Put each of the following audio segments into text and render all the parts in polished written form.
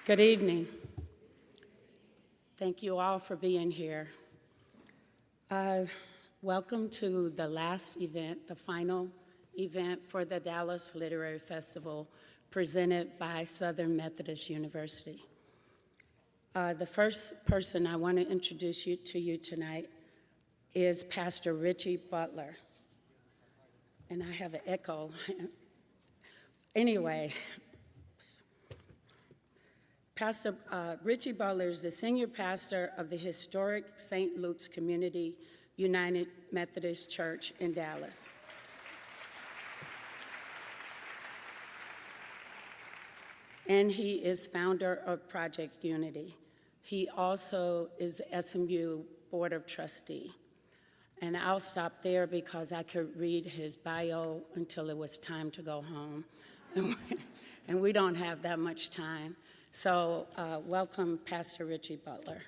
Good evening. Thank you all for being here. Welcome to the last event, the final event for the Dallas Literary Festival presented by Southern Methodist University. The first person I want to introduce to you tonight is Pastor Richie Butler. And I have an echo. Anyway, Pastor Richie Butler is the senior pastor of the historic St. Luke's Community United Methodist Church in Dallas. And he is founder of Project Unity. He also is the SMU Board of Trustee. And I'll stop there because I could read his bio until it was time to go home. And we don't have that much time. So welcome, Pastor Richie Butler.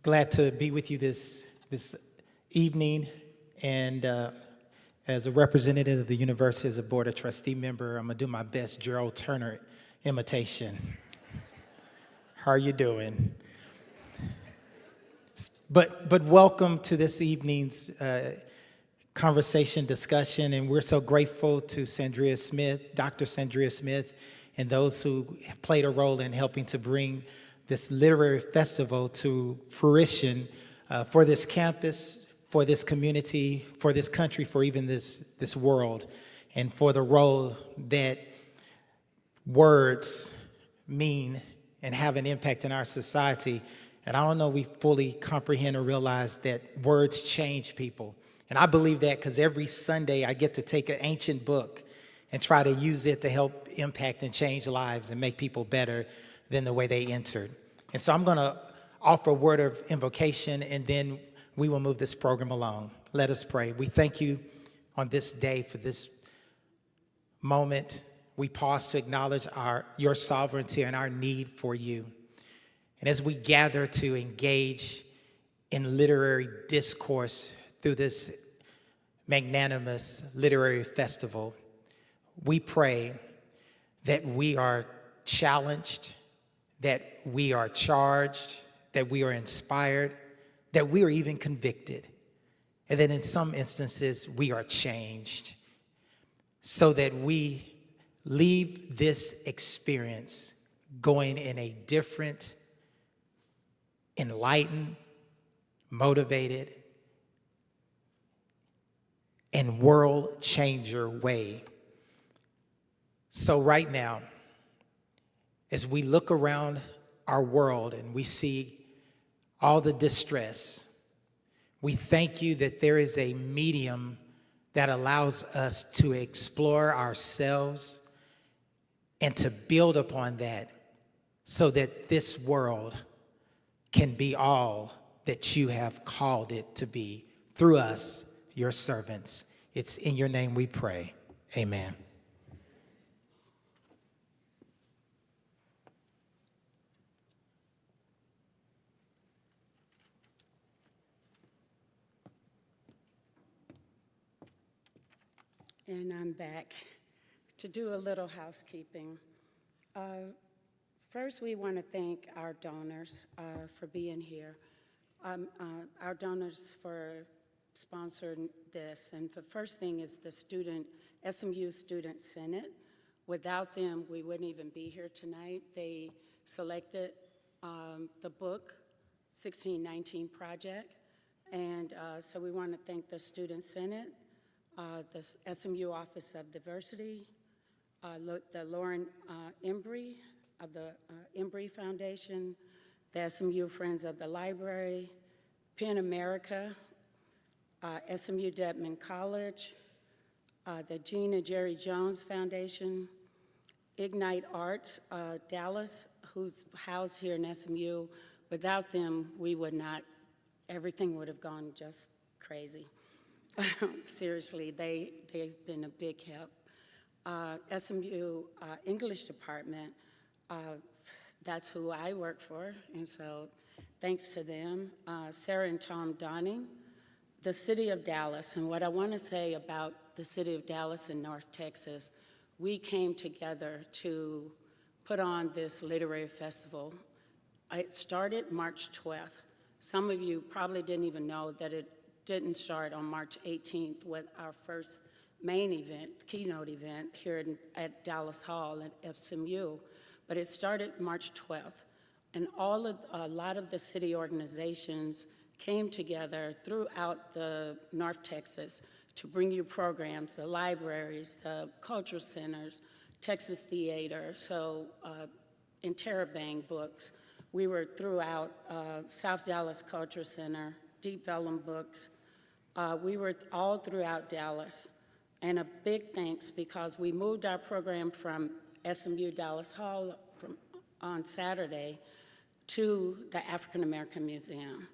Glad to be with you this evening, and as a representative of the university, as a Board of Trustee member, I'm gonna do my best Gerald Turner imitation. How are you doing? But welcome to this evening's conversation discussion, and we're so grateful to Sanderia Smith, Dr. Sanderia Smith, and those who have played a role in helping to bring this literary festival to fruition for this campus, for this community, for this country, for even this world, and for the role that words mean and have an impact in our society. And I don't know if we fully comprehend or realize that words change people. And I believe that because every Sunday I get to take an ancient book and try to use it to help impact and change lives and make people better than the way they entered. And so I'm going to offer a word of invocation, and then we will move this program along. Let us pray. We thank you on this day for this moment. We pause to acknowledge your sovereignty and our need for you. And as we gather to engage in literary discourse through this magnanimous literary festival, we pray that we are challenged, that we are charged, that we are inspired, that we are even convicted, and that in some instances we are changed, so that we leave this experience going in a different, enlightened, motivated, and world changer way. So right now, as we look around our world and we see all the distress, we thank you that there is a medium that allows us to explore ourselves and to build upon that so that this world can be all that you have called it to be through us, your servants. It's in your name we pray. Amen. And I'm back to do a little housekeeping. First, we want to thank our donors for being here. Our donors for sponsoring this. And the first thing is the SMU Student Senate. Without them, we wouldn't even be here tonight. They selected the book, 1619 Project. And so we want to thank the Student Senate, the SMU Office of Diversity, the Lauren Embry of the Embry Foundation, the SMU Friends of the Library, PEN America, SMU Dedman College, the Gene and Jerry Jones Foundation, Ignite Arts Dallas, who's housed here in SMU. Without them, we would not, everything would have gone just crazy. Seriously, they've been a big help. SMU English Department, that's who I work for, and so thanks to them. Sarah and Tom Donning, the City of Dallas, and what I want to say about the City of Dallas in North Texas, we came together to put on this literary festival. It started March 12th. Some of you probably didn't even know that it didn't start on March 18th with our first main event, Keynote event, here at Dallas Hall at SMU, but it started March 12th. And a lot of the city organizations came together throughout the North Texas to bring you programs, the libraries, the cultural centers, Texas Theater, so Interrobang Books. We were throughout South Dallas Cultural Center, Deep Vellum Books. We were all throughout Dallas. And a big thanks because we moved our program from SMU Dallas Hall on Saturday to the African American Museum.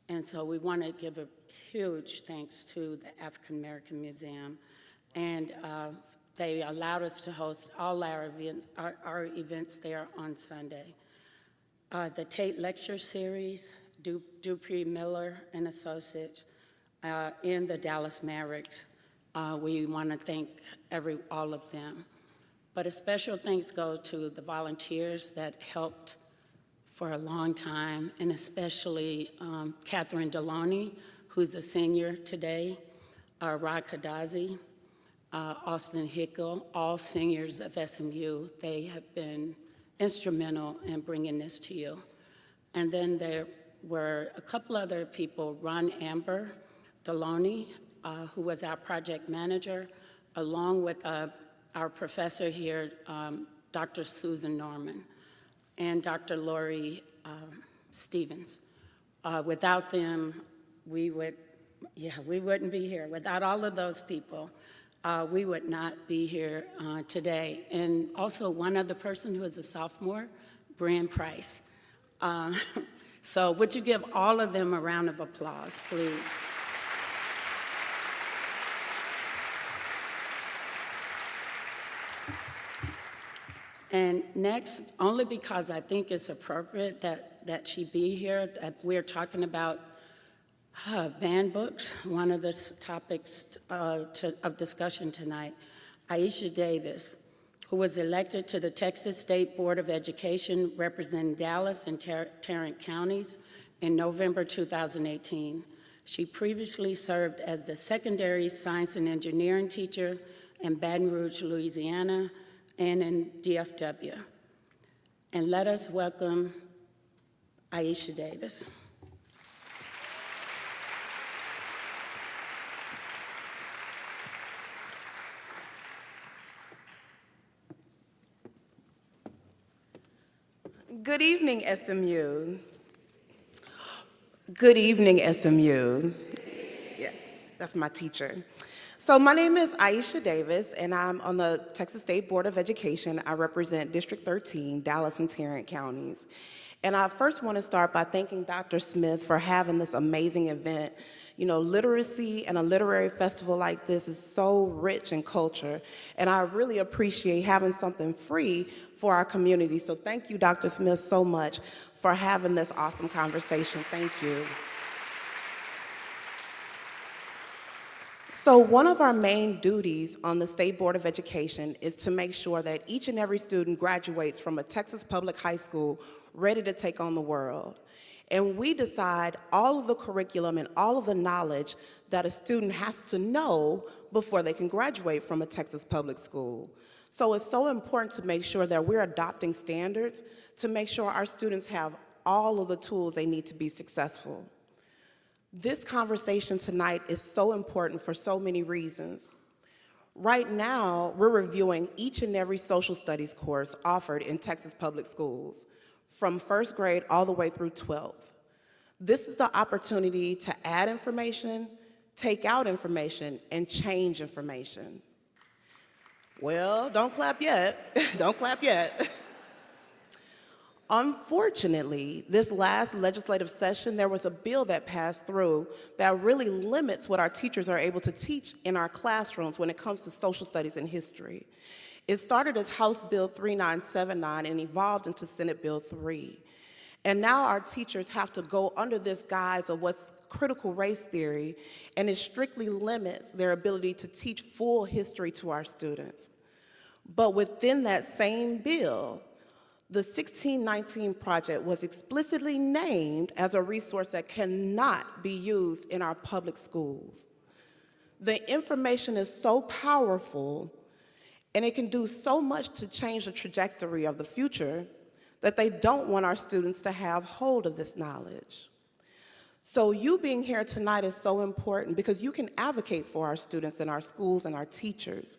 And so we want to give a huge thanks to the African American Museum. And they allowed us to host all our events there on Sunday. The Tate Lecture Series, Dupree Miller and Associates, in the Dallas Mavericks. We want to thank all of them. But a special thanks go to the volunteers that helped for a long time, and especially Catherine Deloney, who's a senior today, Rod Kadazi, Austin Hickel, all seniors of SMU. They have been instrumental in bringing this to you. And then there were a couple other people, Ron Amber Deloney, who was our project manager, along with our professor here, Dr. Susan Norman, and Dr. Lori Stevens. Without them, we wouldn't be here. Without all of those people, we would not be here today. And also one other person who is a sophomore, Brian Price. So would you give all of them a round of applause, please? And next, only because I think it's appropriate that she be here, that we're talking about banned books, one of the topics of discussion tonight, Aisha Davis, who was elected to the Texas State Board of Education representing Dallas and Tarrant counties in November 2018. She previously served as the secondary science and engineering teacher in Baton Rouge, Louisiana, and in DFW. And let us welcome Aisha Davis. Good evening, SMU. Good evening, SMU. Yes, that's my teacher. So my name is Aisha Davis, and I'm on the Texas State Board of Education. I represent District 13, Dallas and Tarrant counties. And I first want to start by thanking Dr. Smith for having this amazing event. You know, literacy and a literary festival like this is so rich in culture, and I really appreciate having something free for our community. So thank you, Dr. Smith, so much for having this awesome conversation. Thank you. So one of our main duties on the State Board of Education is to make sure that each and every student graduates from a Texas public high school ready to take on the world. And we decide all of the curriculum and all of the knowledge that a student has to know before they can graduate from a Texas public school. So it's so important to make sure that we're adopting standards to make sure our students have all of the tools they need to be successful. This conversation tonight is so important for so many reasons. Right now, we're reviewing each and every social studies course offered in Texas public schools, from first grade all the way through 12th. This is the opportunity to add information, take out information, and change information. Well, don't clap yet. Don't clap yet. Unfortunately, this last legislative session, there was a bill that passed through that really limits what our teachers are able to teach in our classrooms when it comes to social studies and history. It started as House Bill 3979 and evolved into Senate Bill 3. And now our teachers have to go under this guise of what's critical race theory, and it strictly limits their ability to teach full history to our students. But within that same bill, the 1619 Project was explicitly named as a resource that cannot be used in our public schools. The information is so powerful, and it can do so much to change the trajectory of the future that they don't want our students to have hold of this knowledge. So you being here tonight is so important because you can advocate for our students in our schools and our teachers.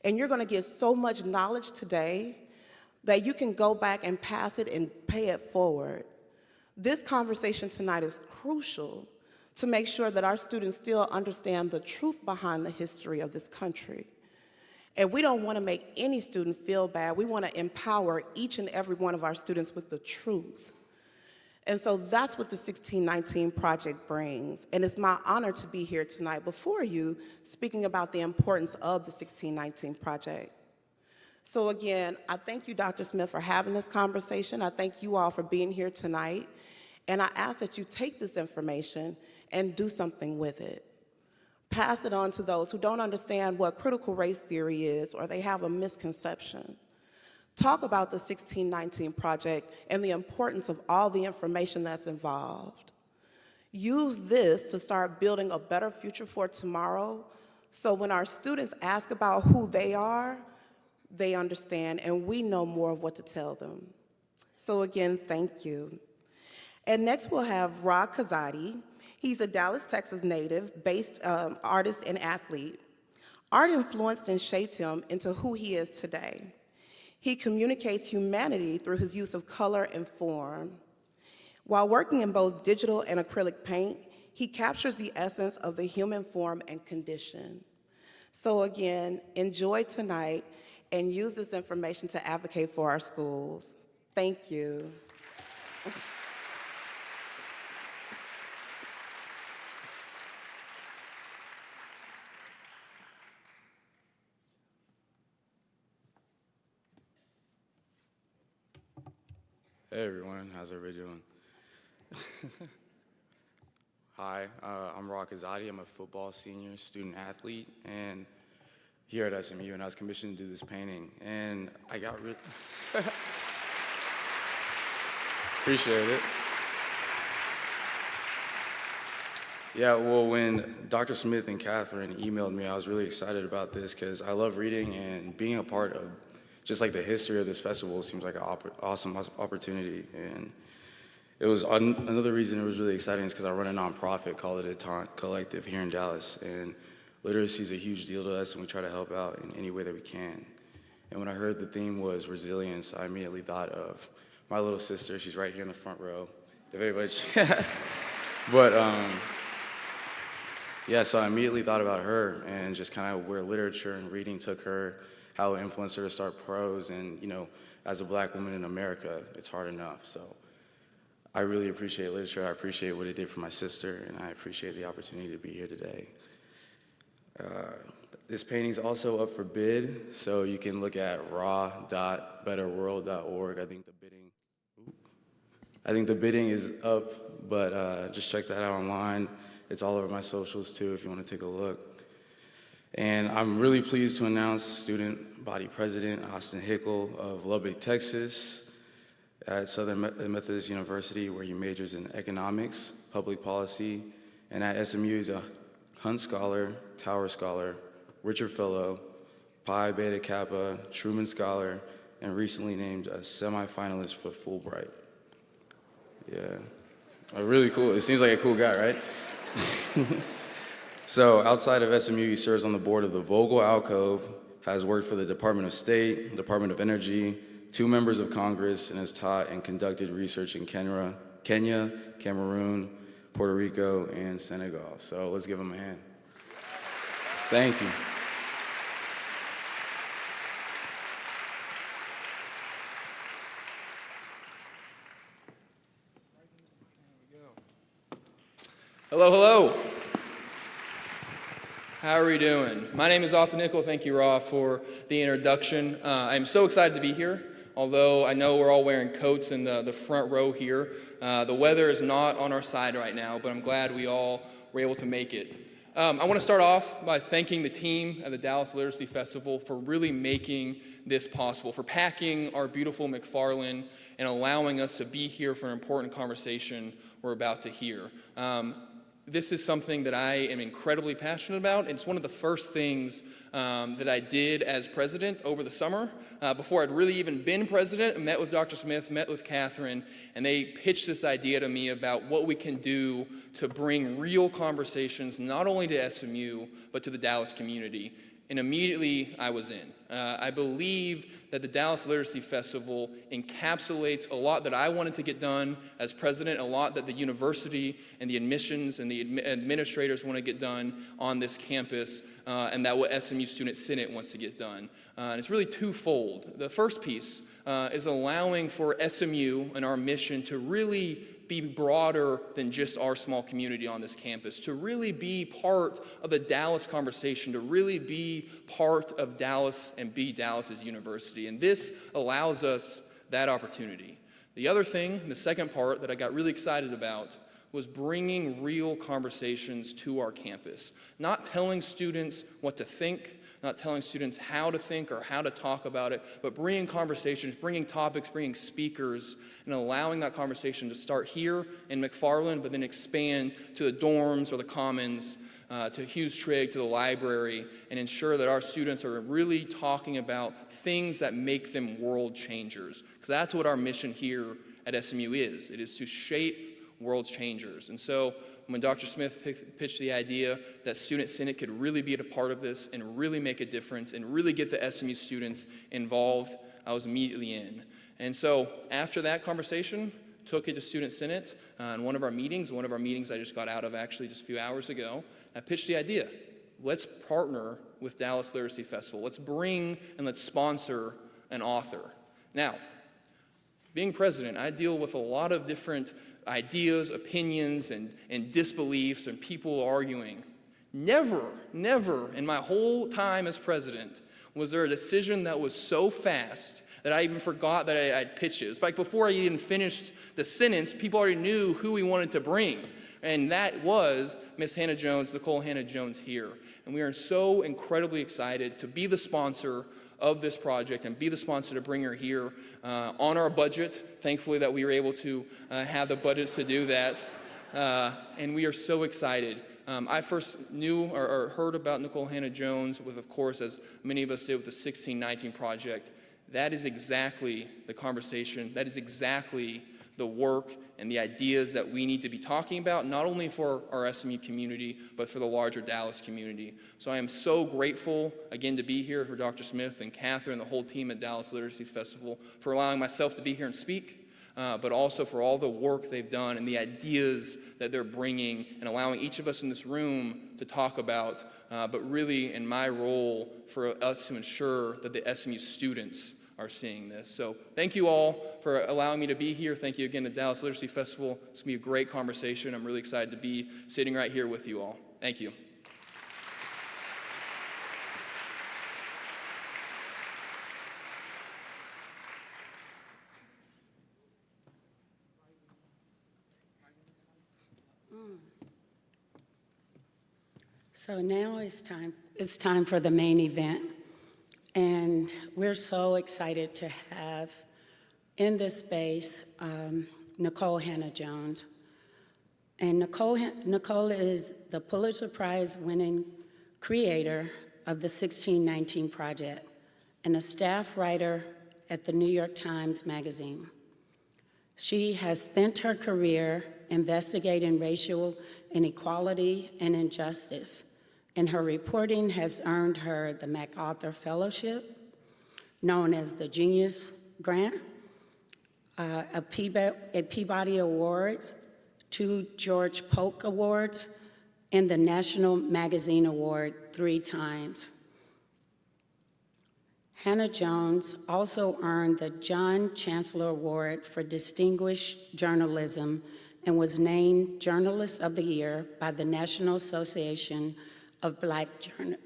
And you're going to get so much knowledge today that you can go back and pass it and pay it forward. This conversation tonight is crucial to make sure that our students still understand the truth behind the history of this country. And we don't want to make any student feel bad. We want to empower each and every one of our students with the truth. And so that's what the 1619 Project brings. And it's my honor to be here tonight before you speaking about the importance of the 1619 Project. So again, I thank you, Dr. Smith, for having this conversation. I thank you all for being here tonight. And I ask that you take this information and do something with it. Pass it on to those who don't understand what critical race theory is or they have a misconception. Talk about the 1619 Project and the importance of all the information that's involved. Use this to start building a better future for tomorrow, so when our students ask about who they are, they understand and we know more of what to tell them. So again, thank you. And next we'll have Ra Kazadi. He's a Dallas, Texas native, based artist and athlete. Art influenced and shaped him into who he is today. He communicates humanity through his use of color and form. While working in both digital and acrylic paint, he captures the essence of the human form and condition. So again, enjoy tonight and use this information to advocate for our schools. Thank you. Hey everyone, how's everybody doing? Hi, I'm Ra Kazadi. I'm a football senior student athlete and here at SMU, and I was commissioned to do this painting. And I got really appreciate it. Yeah, well, when Dr. Smith and Catherine emailed me, I was really excited about this because I love reading, and being a part of just like the history of this festival seems like an awesome opportunity. And it was another reason it was really exciting is because I run a nonprofit called the Tate Collective here in Dallas. And literacy is a huge deal to us, and we try to help out in any way that we can. And when I heard the theme was resilience, I immediately thought of my little sister. She's right here in the front row. If anybody, but yeah, so I immediately thought about her and just kind of where literature and reading took her, how it influenced her to start prose. And, you know, as a black woman in America, it's hard enough. So I really appreciate literature. I appreciate what it did for my sister, and I appreciate the opportunity to be here today. This painting's also up for bid, so you can look at raw.betterworld.org. I think the bidding is up, but just check that out online. It's all over my socials too if you want to take a look. And I'm really pleased to announce Student Body President Austin Hickel of Lubbock, Texas, at Southern Methodist University, where he majors in economics, public policy, and at SMU he's a Hunt Scholar, Tower Scholar, Richard Fellow, Pi Beta Kappa, Truman Scholar, and recently named a semi-finalist for Fulbright. Yeah, really cool. It seems like a cool guy, right? So outside of SMU, he serves on the board of the Vogel Alcove, has worked for the Department of State, Department of Energy, 2 members of Congress, and has taught and conducted research in Kenya, Cameroon, Puerto Rico, and Senegal. So let's give him a hand. Thank you. Hello, hello. How are we doing? My name is Austin Nikole. Thank you, Ra, for the introduction. I'm so excited to be here. Although I know we're all wearing coats in the front row here, the weather is not on our side right now, but I'm glad we all were able to make it. I want to start off by thanking the team at the Dallas Literacy Festival for really making this possible, for packing our beautiful McFarland and allowing us to be here for an important conversation we're about to hear. This is something that I am incredibly passionate about. It's one of the first things that I did as president over the summer. Before I'd really even been president, I met with Dr. Smith, met with Catherine, and they pitched this idea to me about what we can do to bring real conversations not only to SMU, but to the Dallas community. And immediately I was in. I believe that the Dallas Literacy Festival encapsulates a lot that I wanted to get done as president, a lot that the university and the admissions and the administrators want to get done on this campus, and that what SMU Student Senate wants to get done. And it's really twofold. The first piece is allowing for SMU and our mission to really be broader than just our small community on this campus, to really be part of the Dallas conversation, to really be part of Dallas and be Dallas's university. And this allows us that opportunity. The other thing, the second part that I got really excited about, was bringing real conversations to our campus. Not telling students what to think, not telling students how to think or how to talk about it, but bringing conversations, bringing topics, bringing speakers, and allowing that conversation to start here in McFarland, but then expand to the dorms or the commons, to Hughes Trigg, to the library, and ensure that our students are really talking about things that make them world changers. Because that's what our mission here at SMU is. It is to shape world changers. And so when Dr. Smith pitched the idea that Student Senate could really be a part of this and really make a difference and really get the SMU students involved, I was immediately in. And so after that conversation, took it to Student Senate in one of our meetings I just got out of actually just a few hours ago. I pitched the idea. Let's partner with Dallas Literacy Festival. Let's bring and let's sponsor an author. Now, being president, I deal with a lot of different ideas, opinions, and disbeliefs, and people arguing. Never in my whole time as president was there a decision that was so fast that I even forgot that I'd pitched it. It's like before I even finished the sentence, people already knew who we wanted to bring. And that was Miss Hannah-Jones, Nikole Hannah-Jones here. And we are so incredibly excited to be the sponsor of this project and be the sponsor to bring her here on our budget. Thankfully that we were able to have the budgets to do that. And we are so excited. I first knew or heard about Nikole Hannah-Jones with, of course, as many of us did with the 1619 project. That is exactly the conversation. That is exactly the work and the ideas that we need to be talking about, not only for our SMU community, but for the larger Dallas community. So I am so grateful, again, to be here for Dr. Smith and Catherine and the whole team at Dallas Literacy Festival for allowing myself to be here and speak, but also for all the work they've done and the ideas that they're bringing and allowing each of us in this room to talk about, but really in my role for us to ensure that the SMU students are seeing this. So thank you all for allowing me to be here. Thank you again to Dallas Literacy Festival. It's going to be a great conversation. I'm really excited to be sitting right here with you all. Thank you. So now it's time for the main event. And we're so excited to have in this space Nikole Hannah-Jones. And Nikole is the Pulitzer Prize winning creator of the 1619 Project and a staff writer at the New York Times Magazine. She has spent her career investigating racial inequality and injustice, and her reporting has earned her the MacArthur Fellowship, known as the Genius Grant, a Peabody Award, 2 George Polk Awards, and the National Magazine Award 3 times. Hannah-Jones also earned the John Chancellor Award for Distinguished Journalism and was named Journalist of the Year by the National Association of Black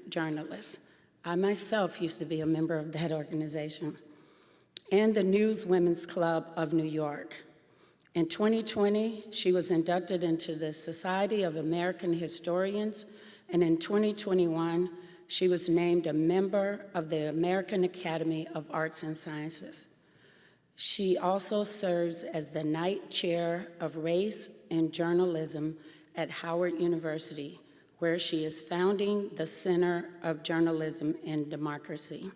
Journalists. I myself used to be a member of that organization, and the News Women's Club of New York. In 2020, she was inducted into the Society of American Historians, and in 2021, she was named a member of the American Academy of Arts and Sciences. She also serves as the Knight Chair of Race and Journalism at Howard University, where she is founding the Center of Journalism and Democracy.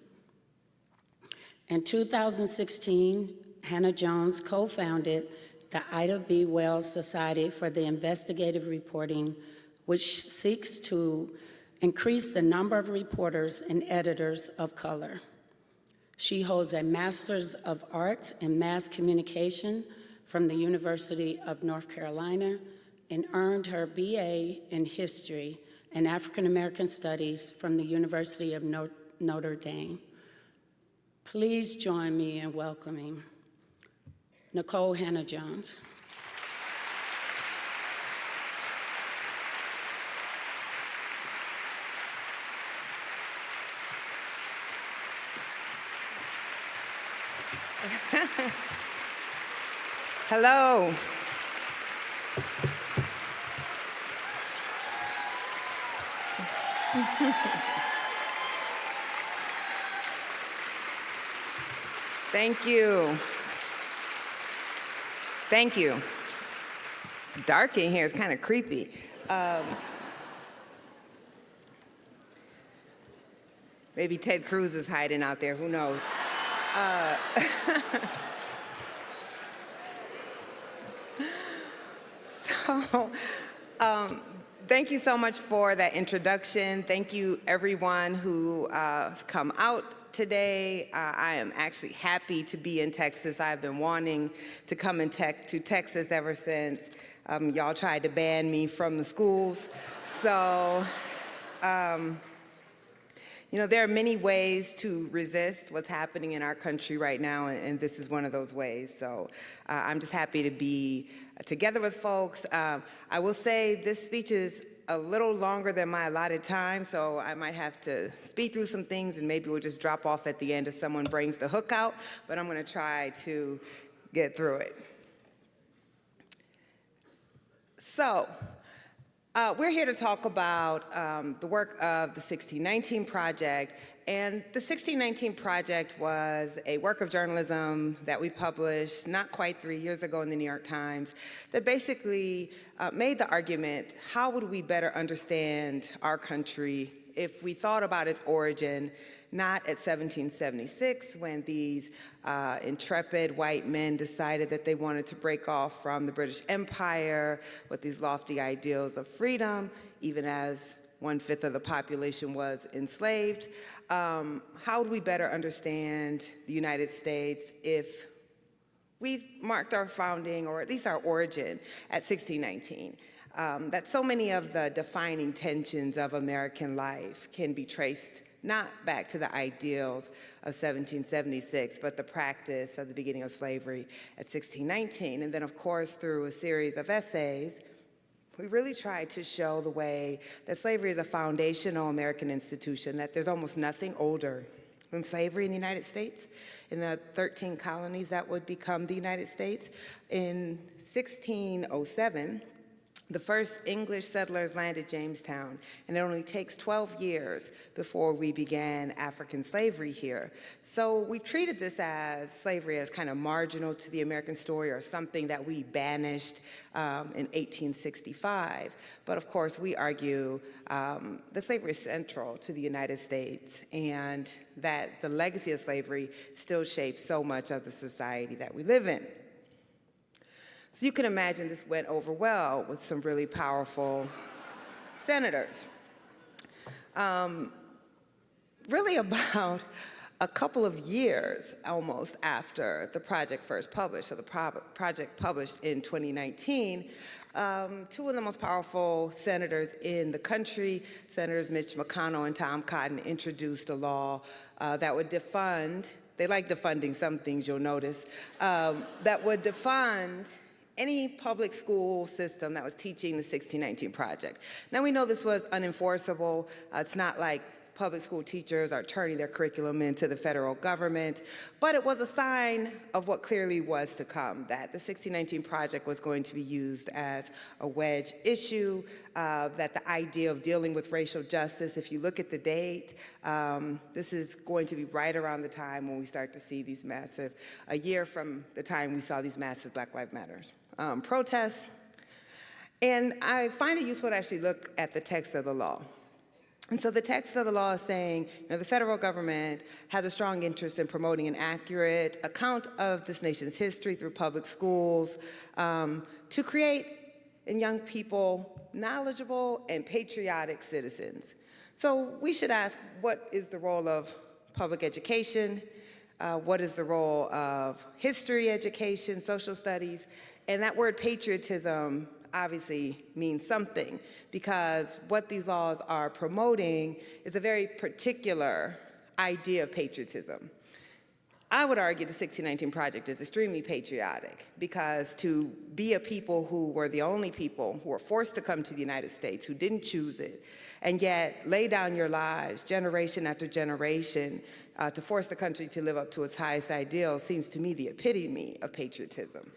In 2016, Hannah-Jones co-founded the Ida B. Wells Society for the Investigative Reporting, which seeks to increase the number of reporters and editors of color. She holds a Master's of Arts in Mass Communication from the University of North Carolina and earned her BA in History and African American Studies from the University of Notre Dame. Please join me in welcoming Nikole Hannah-Jones. Hello. Thank you. Thank you. It's dark in here. It's kind of creepy. Maybe Ted Cruz is hiding out there. Who knows? Thank you so much for that introduction. Thank you, everyone who has come out today. I am actually happy to be in Texas. I've been wanting to come to Texas ever since y'all tried to ban me from the schools. So, you know, there are many ways to resist what's happening in our country right now, and this is one of those ways. So I'm just happy to be together with folks. I will say this speech is a little longer than my allotted time, so I might have to speed through some things, and maybe we'll just drop off at the end if someone brings the hook out, but I'm going to try to get through it. So, we're here to talk about the work of the 1619 Project, and the 1619 Project was a work of journalism that we published not quite 3 years ago in the New York Times that basically made the argument, how would we better understand our country if we thought about its origin not at 1776, when these intrepid white men decided that they wanted to break off from the British Empire with these lofty ideals of freedom, even as 1/5 of the population was enslaved. How would we better understand the United States if we marked our founding, or at least our origin, at 1619? That so many of the defining tensions of American life can be traced not back to the ideals of 1776, but the practice of the beginning of slavery at 1619. And then, of course, through a series of essays, we really tried to show the way that slavery is a foundational American institution, that there's almost nothing older than slavery in the United States, in the 13 colonies that would become the United States. In 1607, the first English settlers landed Jamestown, and it only takes 12 years before we began African slavery here. So we treated this as slavery as kind of marginal to the American story, or something that we banished in 1865. But of course, we argue that slavery is central to the United States, and that the legacy of slavery still shapes so much of the society that we live in. So you can imagine this went over well with some really powerful senators. Really about a couple of years almost after the project first published, so the project published in 2019, two of the most powerful senators in the country, Senators Mitch McConnell and Tom Cotton, introduced a law that would defund, they like defunding some things, you'll notice, that would defund any public school system that was teaching the 1619 Project. Now, we know this was unenforceable. It's not like public school teachers are turning their curriculum into the federal government, but it was a sign of what clearly was to come, that the 1619 Project was going to be used as a wedge issue, that the idea of dealing with racial justice, if you look at the date, this is going to be right around the time when we start to see these massive, a year from the time we saw these massive Black Lives Matter protests. And I find it useful to actually look at the text of the law. And so the text of the law is saying, the federal government has a strong interest in promoting an accurate account of this nation's history through public schools to create in young people knowledgeable and patriotic citizens. So we should ask, what is the role of public education? What is the role of history education, social studies? And that word patriotism obviously means something, because what these laws are promoting is a very particular idea of patriotism. I would argue the 1619 Project is extremely patriotic, because to be a people who were the only people who were forced to come to the United States, who didn't choose it, and yet lay down your lives generation after generation to force the country to live up to its highest ideals seems to me the epitome of patriotism.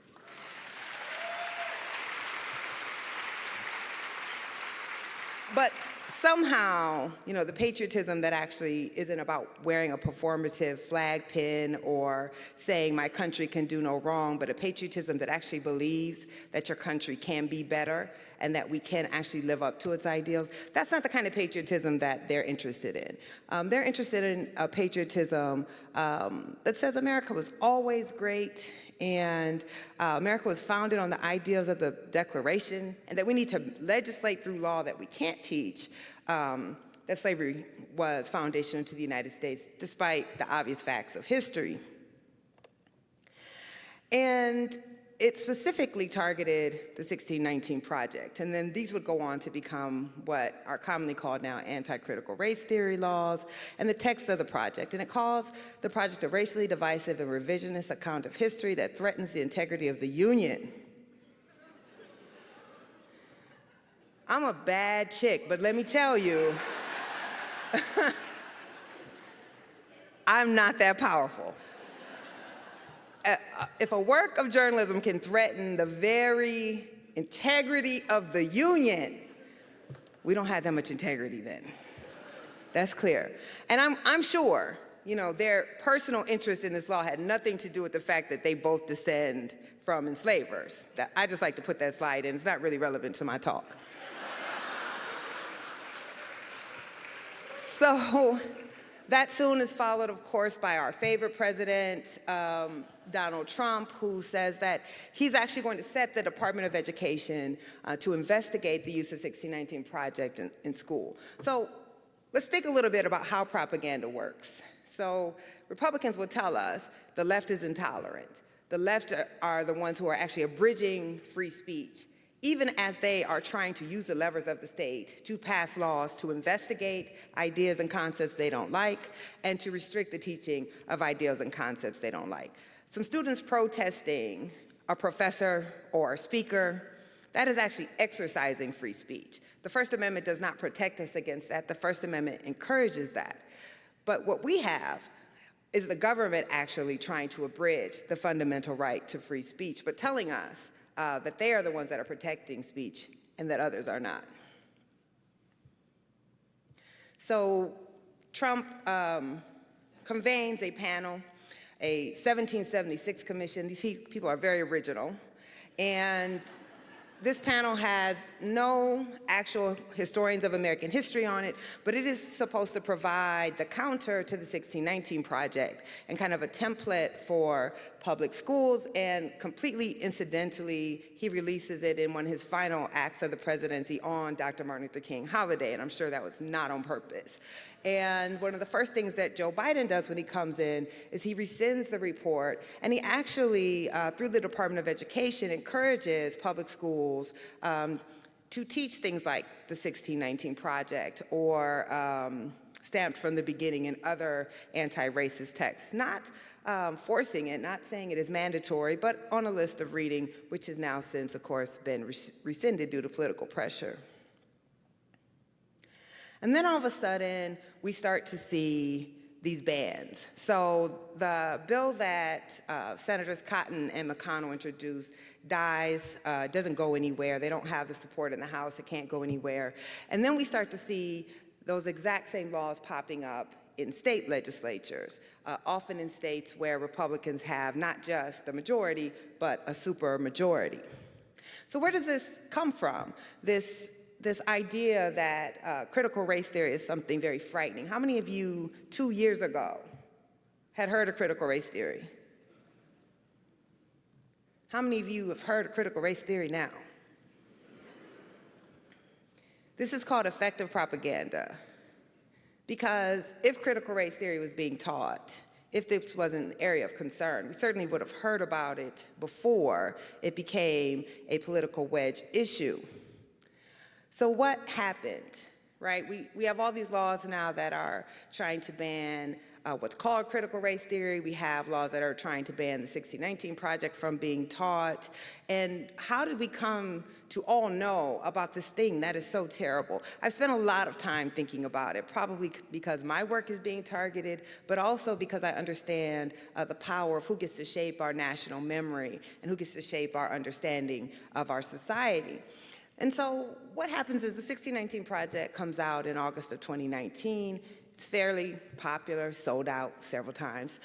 But somehow, the patriotism that actually isn't about wearing a performative flag pin or saying my country can do no wrong, but a patriotism that actually believes that your country can be better and that we can actually live up to its ideals, that's not the kind of patriotism that they're interested in. They're interested in a patriotism that says America was always great, and America was founded on the ideals of the Declaration, and that we need to legislate through law that we can't teach that slavery was foundational to the United States, despite the obvious facts of history. And it specifically targeted the 1619 Project, and then these would go on to become what are commonly called now anti-critical race theory laws, and the text of the project. And it calls the project a racially divisive and revisionist account of history that threatens the integrity of the Union. I'm a bad chick, but let me tell you, I'm not that powerful. If a work of journalism can threaten the very integrity of the Union, we don't have that much integrity then. That's clear. And I'm sure, their personal interest in this law had nothing to do with the fact that they both descend from enslavers. I just like to put that slide in. It's not really relevant to my talk. So that soon is followed, of course, by our favorite president, Donald Trump, who says that he's actually going to set the Department of Education to investigate the use of 1619 Project in school. So let's think a little bit about how propaganda works. So Republicans will tell us the left is intolerant. The left are the ones who are actually abridging free speech, even as they are trying to use the levers of the state to pass laws to investigate ideas and concepts they don't like and to restrict the teaching of ideas and concepts they don't like. Some students protesting a professor or a speaker, that is actually exercising free speech. The First Amendment does not protect us against that. The First Amendment encourages that. But what we have is the government actually trying to abridge the fundamental right to free speech, but telling us that they are the ones that are protecting speech and that others are not. So Trump convenes a panel, a 1776 commission. These people are very original. And this panel has no actual historians of American history on it, but it is supposed to provide the counter to the 1619 Project and kind of a template for public schools, and completely incidentally, he releases it in one of his final acts of the presidency on Dr. Martin Luther King holiday, and I'm sure that was not on purpose. And one of the first things that Joe Biden does when he comes in is he rescinds the report, and he actually, through the Department of Education, encourages public schools to teach things like the 1619 Project or stamped from the beginning in other anti-racist texts. Not forcing it, not saying it is mandatory, but on a list of reading, which has now since, of course, been rescinded due to political pressure. And then all of a sudden, we start to see these bans. So the bill that Senators Cotton and McConnell introduced dies, doesn't go anywhere. They don't have the support in the House. It can't go anywhere. And then we start to see those exact same laws popping up in state legislatures, often in states where Republicans have not just the majority, but a super majority. So where does this come from? This idea that critical race theory is something very frightening. How many of you 2 years ago had heard of critical race theory? How many of you have heard of critical race theory now? This is called effective propaganda. Because if critical race theory was being taught, if this was an area of concern, we certainly would have heard about it before it became a political wedge issue. So what happened, right? We have all these laws now that are trying to ban what's called critical race theory. We have laws that are trying to ban the 1619 Project from being taught. And how did we come to all know about this thing that is so terrible? I've spent a lot of time thinking about it, probably because my work is being targeted, but also because I understand the power of who gets to shape our national memory and who gets to shape our understanding of our society. And so what happens is the 1619 Project comes out in August of 2019. It's fairly popular, sold out several times.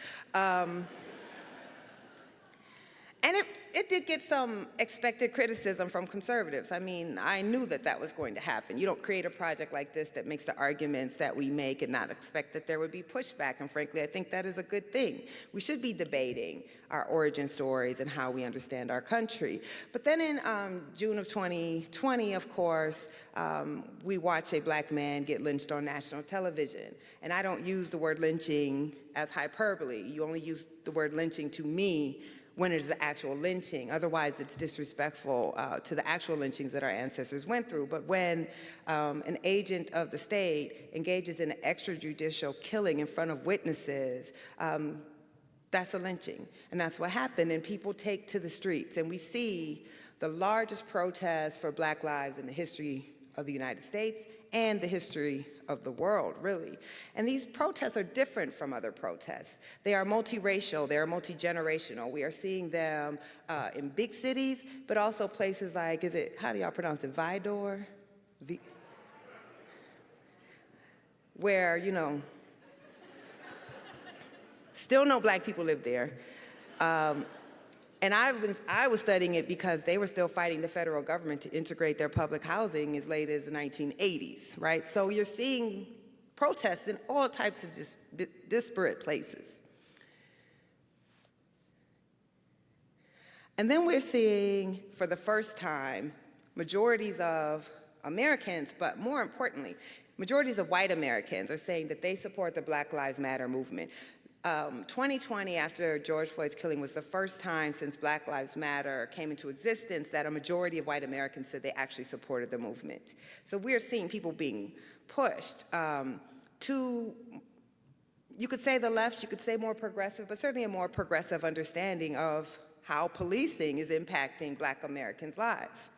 And it did get some expected criticism from conservatives. I mean, I knew that that was going to happen. You don't create a project like this that makes the arguments that we make and not expect that there would be pushback. And frankly, I think that is a good thing. We should be debating our origin stories and how we understand our country. But then in June of 2020, of course, we watch a black man get lynched on national television. And I don't use the word lynching as hyperbole. You only use the word lynching to me when it is the actual lynching. Otherwise, it's disrespectful to the actual lynchings that our ancestors went through. But when an agent of the state engages in an extrajudicial killing in front of witnesses, that's a lynching. And that's what happened. And people take to the streets. And we see the largest protest for Black lives in the history of the United States and the history of the world, really. And these protests are different from other protests. They are multiracial, they are multi-generational. We are seeing them in big cities, but also places like, how do y'all pronounce it, Vidor? Where, you know, still no black people live there. And I was studying it because they were still fighting the federal government to integrate their public housing as late as the 1980s, right? So you're seeing protests in all types of disparate places. And then we're seeing, for the first time, majorities of Americans, but more importantly, majorities of white Americans are saying that they support the Black Lives Matter movement. 2020, after George Floyd's killing, was the first time since Black Lives Matter came into existence that a majority of white Americans said they actually supported the movement. So we're seeing people being pushed to, you could say the left, you could say more progressive, but certainly a more progressive understanding of how policing is impacting Black Americans' lives.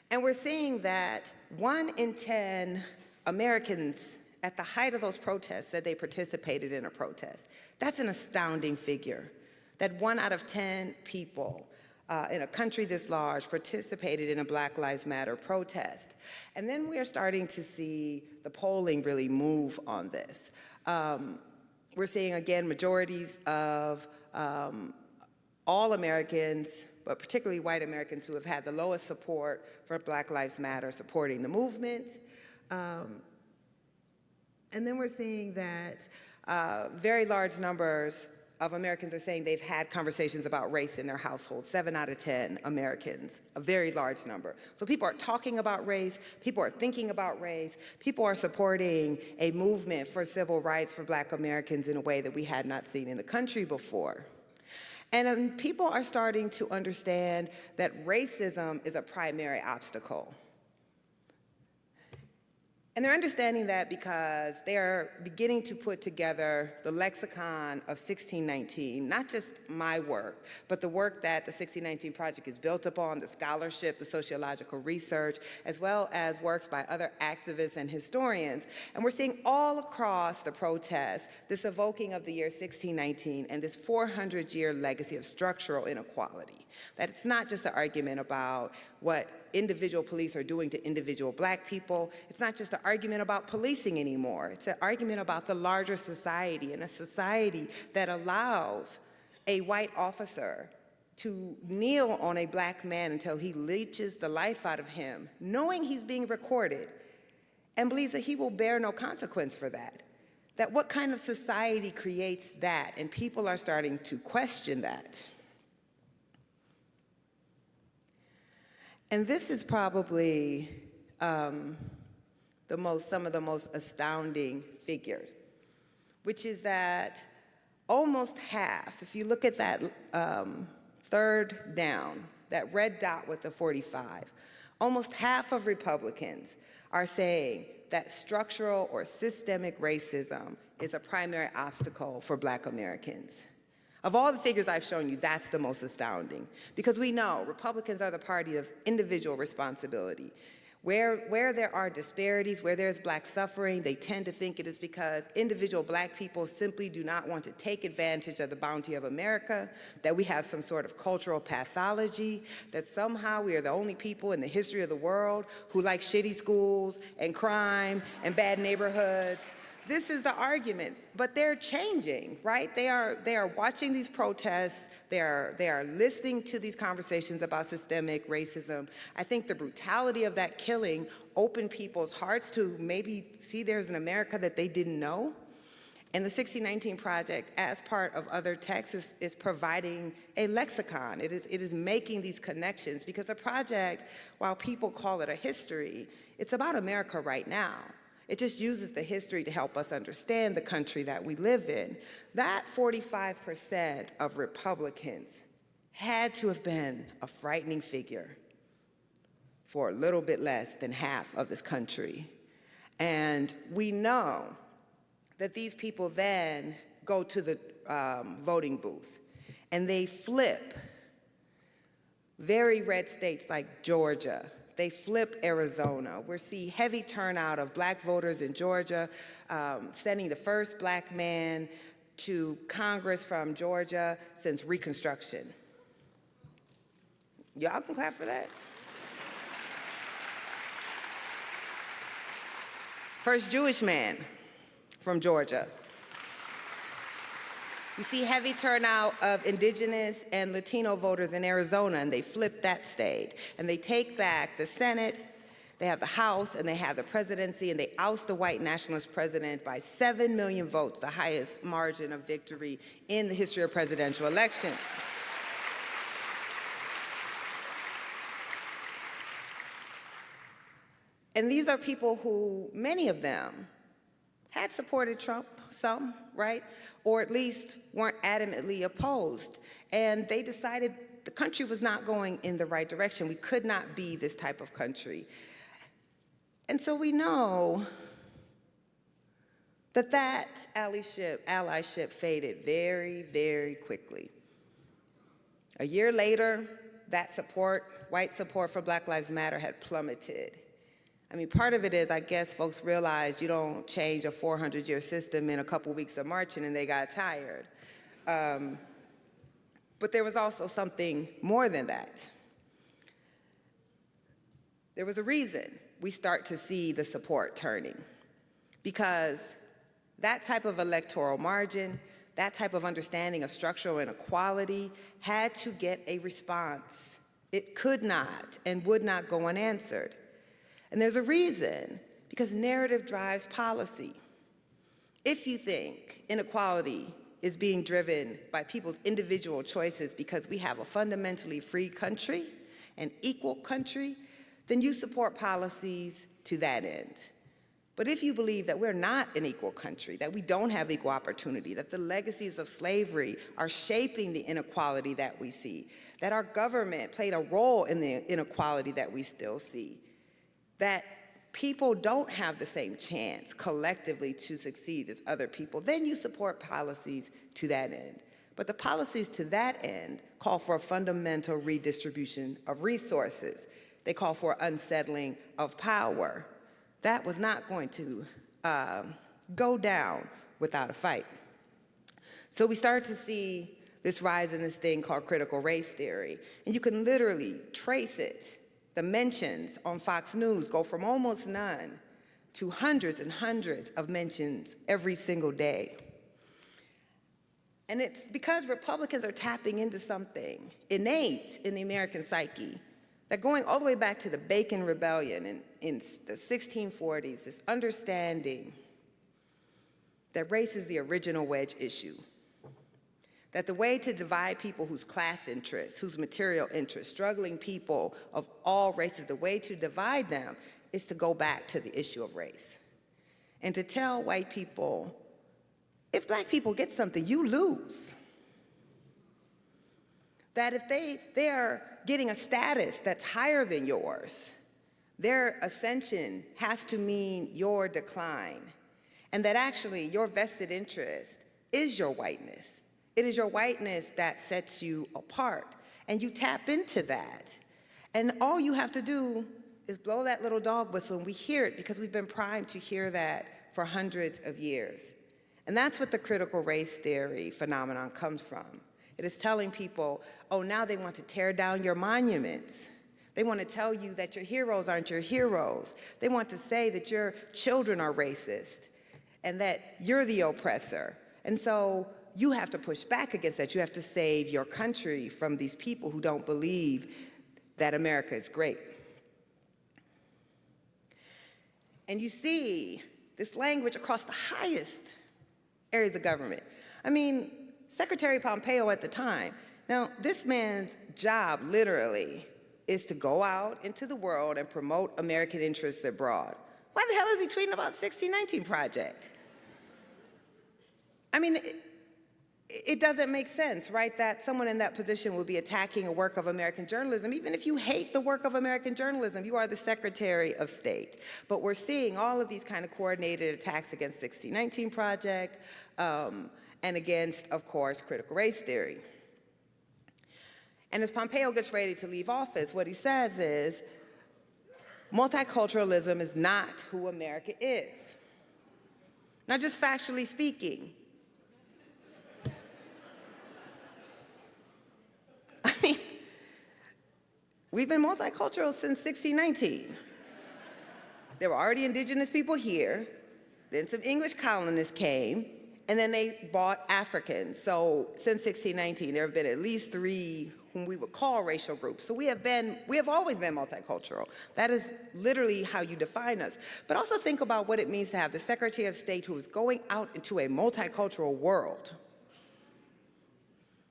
And we're seeing that 1 in 10 Americans at the height of those protests said they participated in a protest. That's an astounding figure, that 1 out of 10 people in a country this large participated in a Black Lives Matter protest. And then we're starting to see the polling really move on this. We're seeing, again, majorities of all Americans, but particularly white Americans who have had the lowest support for Black Lives Matter supporting the movement. And then we're seeing that very large numbers of Americans are saying they've had conversations about race in their household. 7 out of 10 Americans, a very large number. So people are talking about race, people are thinking about race, people are supporting a movement for civil rights for Black Americans in a way that we had not seen in the country before. And people are starting to understand that racism is a primary obstacle. And they're understanding that because they're beginning to put together the lexicon of 1619, not just my work, but the work that the 1619 Project is built upon, the scholarship, the sociological research, as well as works by other activists and historians. And we're seeing all across the protests this evoking of the year 1619 and this 400-year legacy of structural inequality. That it's not just an argument about what individual police are doing to individual Black people. It's not just an argument about policing anymore. It's an argument about the larger society, and a society that allows a white officer to kneel on a Black man until he leeches the life out of him, knowing he's being recorded, and believes that he will bear no consequence for that. That what kind of society creates that? And people are starting to question that. And this is probably some of the most astounding figures, which is that almost half, if you look at that third down, that red dot with the 45, almost half of Republicans are saying that structural or systemic racism is a primary obstacle for Black Americans. Of all the figures I've shown you, that's the most astounding, because we know Republicans are the party of individual responsibility. Where there are disparities, where there's Black suffering, they tend to think it is because individual Black people simply do not want to take advantage of the bounty of America, that we have some sort of cultural pathology, that somehow we are the only people in the history of the world who like shitty schools and crime and bad neighborhoods. This is the argument, but they're changing, right? They are watching these protests. They are listening to these conversations about systemic racism. I think the brutality of that killing opened people's hearts to maybe see there's an America that they didn't know. And the 1619 Project, as part of other texts, is providing a lexicon. It is making these connections, because the project, while people call it a history, it's about America right now. It just uses the history to help us understand the country that we live in. That 45% of Republicans had to have been a frightening figure for a little bit less than half of this country. And we know that these people then go to the voting booth and they flip very red states like Georgia. They flip Arizona. We see heavy turnout of Black voters in Georgia, sending the first Black man to Congress from Georgia since Reconstruction. Y'all can clap for that. First Jewish man from Georgia. We see heavy turnout of indigenous and Latino voters in Arizona, and they flip that state. And they take back the Senate, they have the House, and they have the presidency, and they oust the white nationalist president by 7 million votes, the highest margin of victory in the history of presidential elections. And these are people who, many of them, had supported Trump, some, right? Or at least weren't adamantly opposed. And they decided the country was not going in the right direction. We could not be this type of country. And so we know that allyship faded very, very quickly. A year later, that support, white support for Black Lives Matter, had plummeted. I mean, part of it is, I guess, folks realized you don't change a 400-year system in a couple weeks of marching, and they got tired. But there was also something more than that. There was a reason we start to see the support turning, because that type of electoral margin, that type of understanding of structural inequality had to get a response. It could not and would not go unanswered. And there's a reason, because narrative drives policy. If you think inequality is being driven by people's individual choices because we have a fundamentally free country, an equal country, then you support policies to that end. But if you believe that we're not an equal country, that we don't have equal opportunity, that the legacies of slavery are shaping the inequality that we see, that our government played a role in the inequality that we still see, that people don't have the same chance collectively to succeed as other people, then you support policies to that end. But the policies to that end call for a fundamental redistribution of resources. They call for unsettling of power. That was not going to go down without a fight. So we started to see this rise in this thing called critical race theory. And you can literally trace it. The mentions on Fox News go from almost none to hundreds and hundreds of mentions every single day. And it's because Republicans are tapping into something innate in the American psyche, that going all the way back to the Bacon Rebellion in the 1640s, this understanding that race is the original wedge issue, that the way to divide people whose class interests, whose material interests, struggling people of all races, the way to divide them is to go back to the issue of race. And to tell white people, if black people get something, you lose. That if they are getting a status that's higher than yours, their ascension has to mean your decline. And that actually your vested interest is your whiteness. It is your whiteness that sets you apart. And you tap into that. And all you have to do is blow that little dog whistle, and we hear it because we've been primed to hear that for hundreds of years. And that's what the critical race theory phenomenon comes from. It is telling people, oh, now they want to tear down your monuments. They want to tell you that your heroes aren't your heroes. They want to say that your children are racist and that you're the oppressor. And so you have to push back against that. You have to save your country from these people who don't believe that America is great. And you see this language across the highest areas of government. I mean, Secretary Pompeo at the time, now this man's job literally is to go out into the world and promote American interests abroad. Why the hell is he tweeting about 1619 Project? I mean, it doesn't make sense, right, that someone in that position would be attacking a work of American journalism. Even if you hate the work of American journalism, you are the Secretary of State. But we're seeing all of these kind of coordinated attacks against 1619 Project and against, of course, critical race theory. And as Pompeo gets ready to leave office, what he says is, multiculturalism is not who America is. Now, just factually speaking, I mean, we've been multicultural since 1619. There were already indigenous people here, then some English colonists came, and then they brought Africans. So since 1619, there have been at least 3 whom we would call racial groups. So we have always been multicultural. That is literally how you define us. But also think about what it means to have the Secretary of State who is going out into a multicultural world,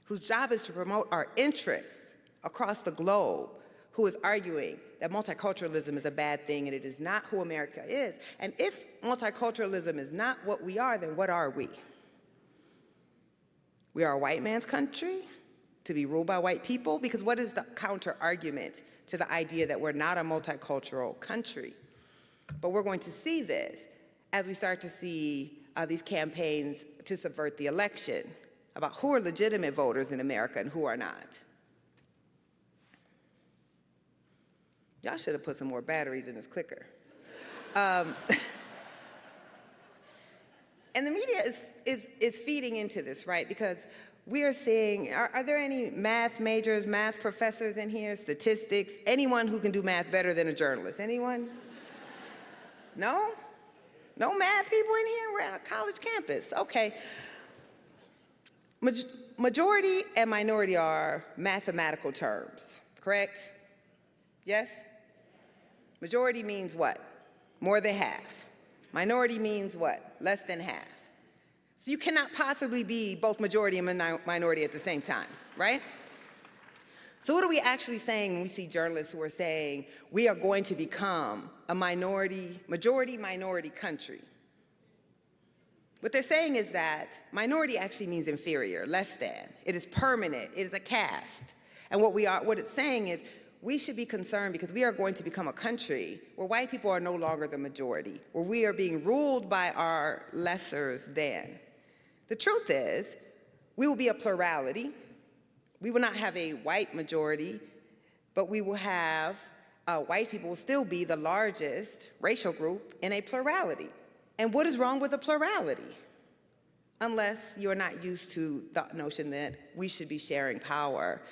whose job is to promote our interests across the globe, who is arguing that multiculturalism is a bad thing and it is not who America is. And if multiculturalism is not what we are, then what are we? We are a white man's country to be ruled by white people? Because what is the counter argument to the idea that we're not a multicultural country? But we're going to see this as we start to see these campaigns to subvert the election, about who are legitimate voters in America and who are not. Y'all should have put some more batteries in this clicker. And the media is feeding into this, right? Because we are seeing, are there any math majors, math professors in here, statistics, anyone who can do math better than a journalist? Anyone? No? No math people in here? We're at a college campus. Okay. Majority and minority are mathematical terms, correct? Yes? Majority means what? More than half. Minority means what? Less than half. So you cannot possibly be both majority and minority at the same time, right? So what are we actually saying when we see journalists who are saying we are going to become a majority-minority country? What they're saying is that minority actually means inferior, less than. It is permanent. It is a caste. And what it's saying is we should be concerned because we are going to become a country where white people are no longer the majority, where we are being ruled by our lessers than. The truth is, we will be a plurality. We will not have a white majority, but we will have, white people will still be the largest racial group in a plurality. And what is wrong with a plurality? Unless you're not used to the notion that we should be sharing power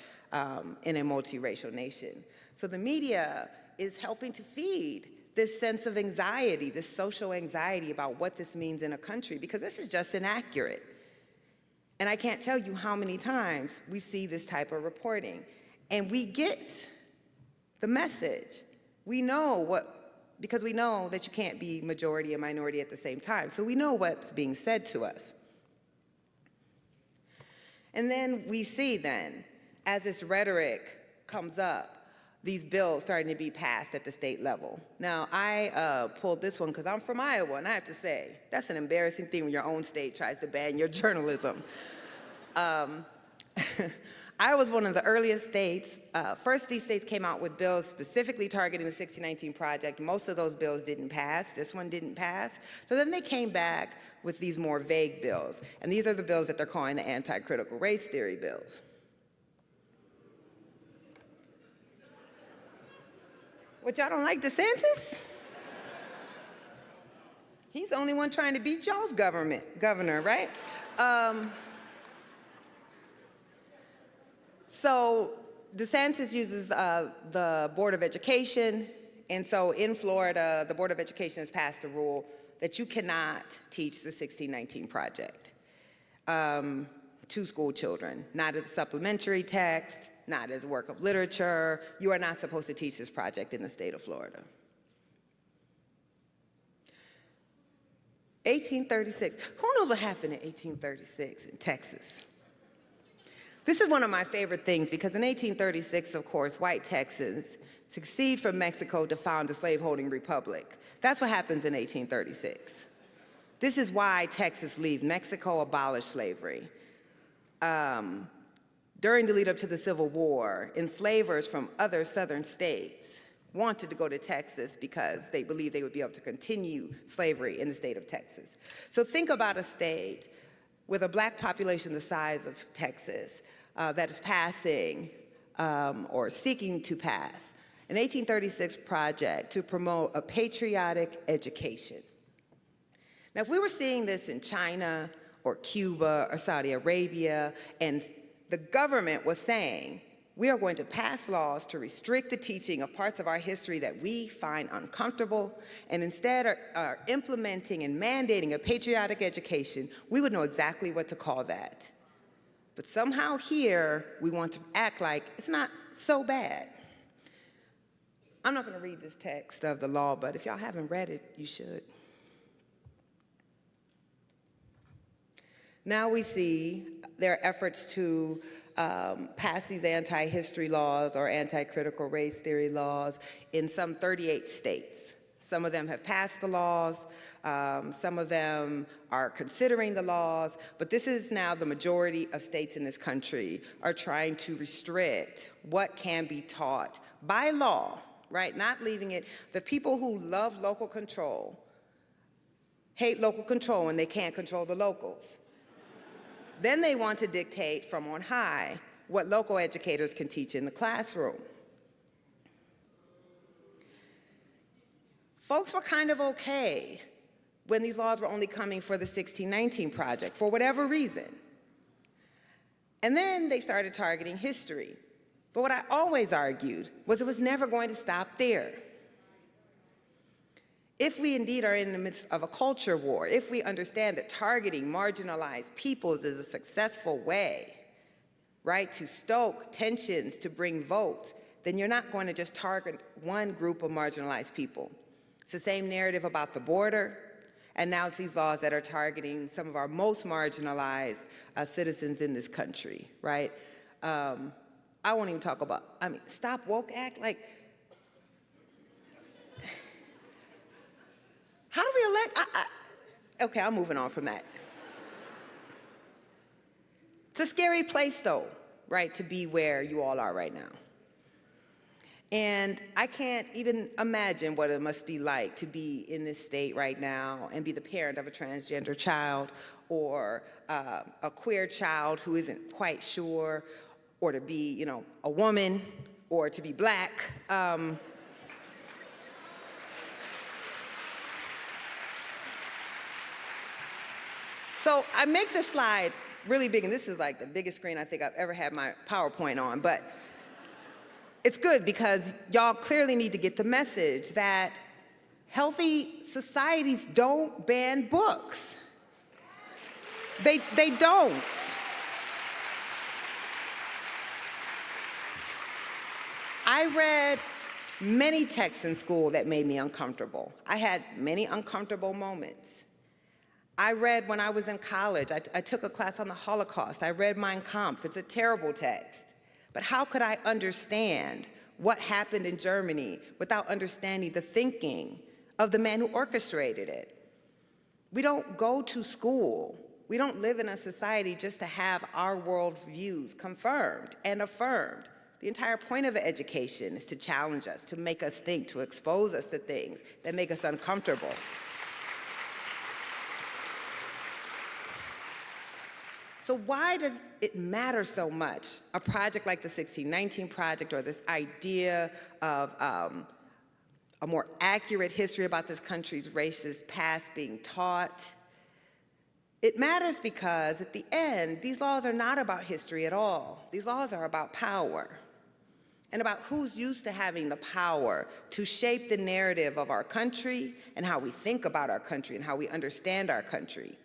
in a multiracial nation. So the media is helping to feed this sense of anxiety, this social anxiety about what this means in a country, because this is just inaccurate. And I can't tell you how many times we see this type of reporting. And we get the message. We know because we know that you can't be majority and minority at the same time. So we know what's being said to us. And then we see then, as this rhetoric comes up, these bills starting to be passed at the state level. Now, I pulled this one because I'm from Iowa, and I have to say, that's an embarrassing thing when your own state tries to ban your journalism. Iowa was one of the earliest states. First, these states came out with bills specifically targeting the 1619 Project. Most of those bills didn't pass. This one didn't pass. So then they came back with these more vague bills. And these are the bills that they're calling the anti-critical race theory bills. What, y'all don't like DeSantis? He's the only one trying to beat y'all's governor, right? So DeSantis uses the Board of Education, and so in Florida, the Board of Education has passed a rule that you cannot teach the 1619 Project to school children, not as a supplementary text, not as a work of literature. You are not supposed to teach this project in the state of Florida. 1836. Who knows what happened in 1836 in Texas? This is one of my favorite things because in 1836, of course, white Texans succeed from Mexico to found a slaveholding republic. That's what happens in 1836. This is why Texas leaves. Mexico abolished slavery. During the lead up to the Civil War, enslavers from other southern states wanted to go to Texas because they believed they would be able to continue slavery in the state of Texas. So think about a state with a black population the size of Texas that is passing or seeking to pass an 1836 project to promote a patriotic education. Now, if we were seeing this in China or Cuba or Saudi Arabia, and the government was saying, we are going to pass laws to restrict the teaching of parts of our history that we find uncomfortable, and instead are implementing and mandating a patriotic education, we would know exactly what to call that. But somehow here, we want to act like it's not so bad. I'm not going to read this text of the law, but if y'all haven't read it, you should. Now we see there are efforts to pass these anti-history laws or anti-critical race theory laws in some 38 states. Some of them have passed the laws, some of them are considering the laws, but this is now the majority of states in this country are trying to restrict what can be taught by law, right? Not leaving it. The people who love local control hate local control when they can't control the locals. Then they want to dictate from on high what local educators can teach in the classroom. Folks were kind of okay when these laws were only coming for the 1619 Project, for whatever reason. And then they started targeting history. But what I always argued was it was never going to stop there. If we indeed are in the midst of a culture war, if we understand that targeting marginalized peoples is a successful way, right, to stoke tensions, to bring votes, then you're not going to just target one group of marginalized people. It's the same narrative about the border, and now it's these laws that are targeting some of our most marginalized citizens in this country, right? I won't even talk about, Stop Woke Act, like, how do we elect? Okay, I'm moving on from that. It's a scary place, though, right, to be where you all are right now. And I can't even imagine what it must be like to be in this state right now and be the parent of a transgender child or a queer child who isn't quite sure, or to be, you know, a woman or to be black. So I make this slide really big, and this is like the biggest screen I think I've ever had my PowerPoint on, but it's good because y'all clearly need to get the message that healthy societies don't ban books. They don't. I read many texts in school that made me uncomfortable. I had many uncomfortable moments. I read when I was in college. I took a class on the Holocaust. I read Mein Kampf. It's a terrible text. But how could I understand what happened in Germany without understanding the thinking of the man who orchestrated it? We don't go to school. We don't live in a society just to have our worldviews confirmed and affirmed. The entire point of education is to challenge us, to make us think, to expose us to things that make us uncomfortable. So why does it matter so much, a project like the 1619 Project, or this idea of a more accurate history about this country's racist past being taught? It matters because at the end, these laws are not about history at all. These laws are about power, and about who's used to having the power to shape the narrative of our country and how we think about our country and how we understand our country.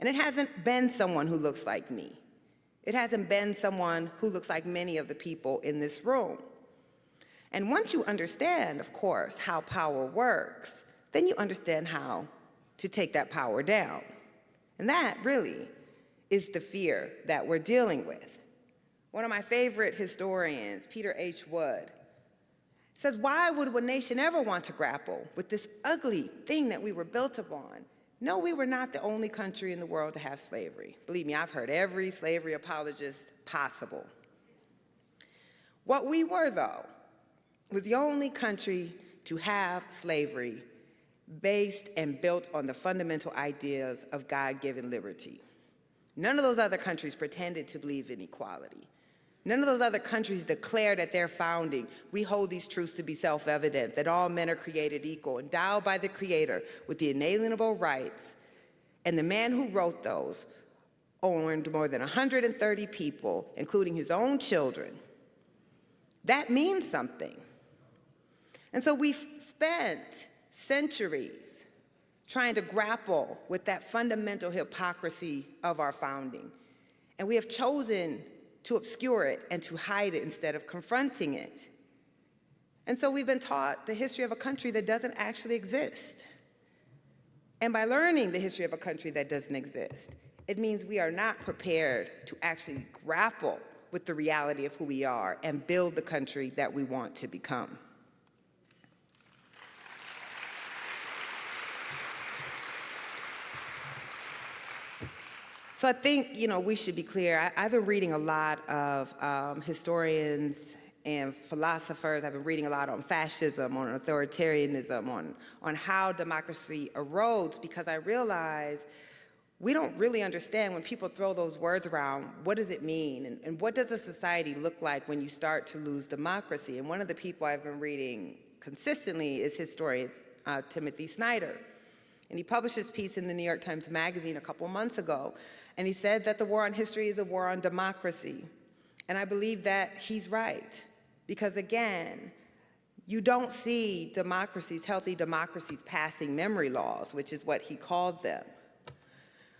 And it hasn't been someone who looks like me. It hasn't been someone who looks like many of the people in this room. And once you understand, of course, how power works, then you understand how to take that power down. And that really is the fear that we're dealing with. One of my favorite historians, Peter H. Wood, says, why would a nation ever want to grapple with this ugly thing that we were built upon? No, we were not the only country in the world to have slavery. Believe me, I've heard every slavery apologist possible. What we were, though, was the only country to have slavery based and built on the fundamental ideas of God-given liberty. None of those other countries pretended to believe in equality. None of those other countries declared at their founding, we hold these truths to be self-evident, that all men are created equal, endowed by the Creator with the inalienable rights. And the man who wrote those owned more than 130 people, including his own children. That means something. And so we've spent centuries trying to grapple with that fundamental hypocrisy of our founding. And we have chosen to obscure it and to hide it instead of confronting it. And so we've been taught the history of a country that doesn't actually exist. And by learning the history of a country that doesn't exist, it means we are not prepared to actually grapple with the reality of who we are and build the country that we want to become. So I think, we should be clear. I've been reading a lot of historians and philosophers. I've been reading a lot on fascism, on authoritarianism, on how democracy erodes, because I realize we don't really understand when people throw those words around, what does it mean? And what does a society look like when you start to lose democracy? And one of the people I've been reading consistently is historian Timothy Snyder. And he published this piece in the New York Times Magazine a couple months ago. And he said that the war on history is a war on democracy. And I believe that he's right. Because again, you don't see democracies, healthy democracies, passing memory laws, which is what he called them.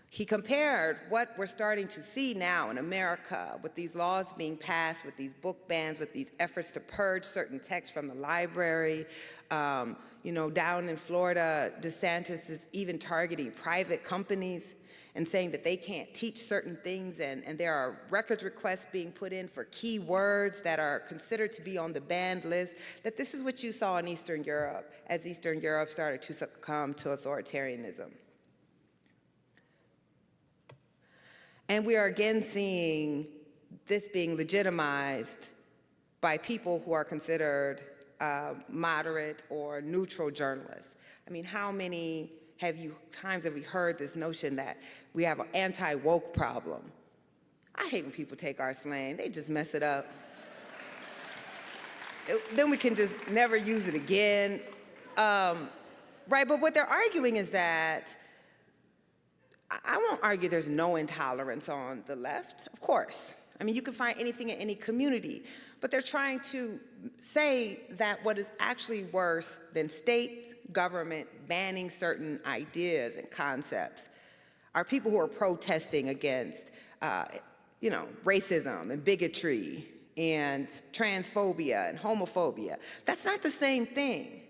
He compared what we're starting to see now in America with these laws being passed, with these book bans, with these efforts to purge certain texts from the library. Down in Florida, DeSantis is even targeting private companies and saying that they can't teach certain things, and there are records requests being put in for key words that are considered to be on the banned list, that this is what you saw in Eastern Europe as Eastern Europe started to succumb to authoritarianism. And we are again seeing this being legitimized by people who are considered moderate or neutral journalists. I mean, how many times have we heard this notion that we have an anti-woke problem? I hate when people take our slang. They just mess it up. Then we can just never use it again. Right, but what they're arguing is that, I won't argue there's no intolerance on the left, of course. I mean, you can find anything in any community, but they're trying to say that what is actually worse than state government banning certain ideas and concepts are people who are protesting against, racism and bigotry and transphobia and homophobia. That's not the same thing.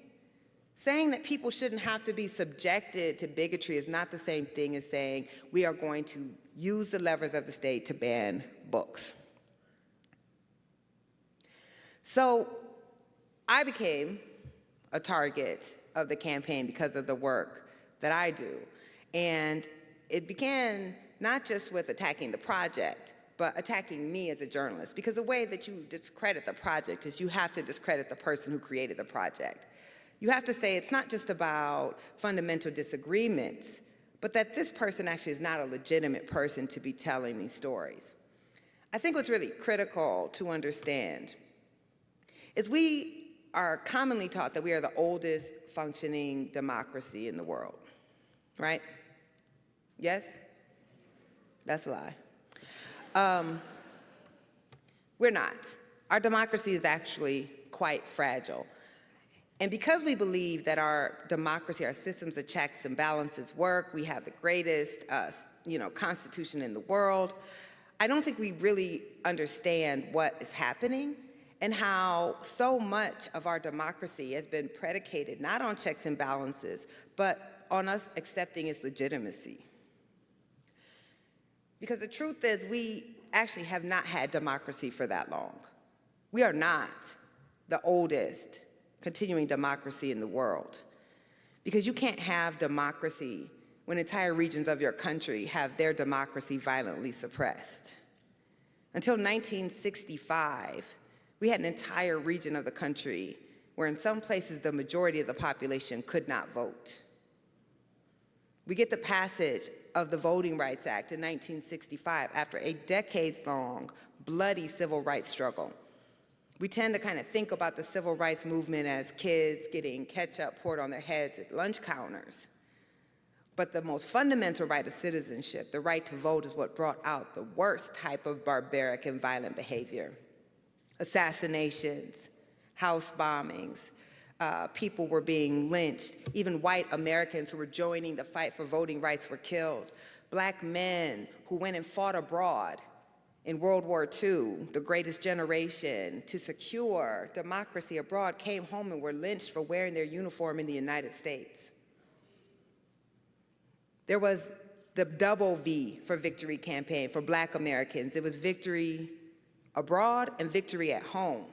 Saying that people shouldn't have to be subjected to bigotry is not the same thing as saying we are going to use the levers of the state to ban books. So I became a target of the campaign because of the work that I do. And it began not just with attacking the project, but attacking me as a journalist. Because the way that you discredit the project is you have to discredit the person who created the project. You have to say it's not just about fundamental disagreements, but that this person actually is not a legitimate person to be telling these stories. I think what's really critical to understand is we are commonly taught that we are the oldest functioning democracy in the world, right? Yes? That's a lie. We're not. Our democracy is actually quite fragile. And because we believe that our democracy, our systems of checks and balances work, we have the greatest, constitution in the world, I don't think we really understand what is happening and how so much of our democracy has been predicated not on checks and balances, but on us accepting its legitimacy. Because the truth is, we actually have not had democracy for that long. We are not the oldest continuing democracy in the world. Because you can't have democracy when entire regions of your country have their democracy violently suppressed. Until 1965, we had an entire region of the country where in some places the majority of the population could not vote. We get the passage of the Voting Rights Act in 1965 after a decades-long bloody civil rights struggle. We tend to kind of think about the civil rights movement as kids getting ketchup poured on their heads at lunch counters. But the most fundamental right of citizenship, the right to vote, is what brought out the worst type of barbaric and violent behavior. Assassinations, house bombings, people were being lynched. Even white Americans who were joining the fight for voting rights were killed. Black men who went and fought abroad in World War II, the greatest generation to secure democracy abroad, came home and were lynched for wearing their uniform in the United States. There was the double V for victory campaign for Black Americans. It was victory abroad and victory at home.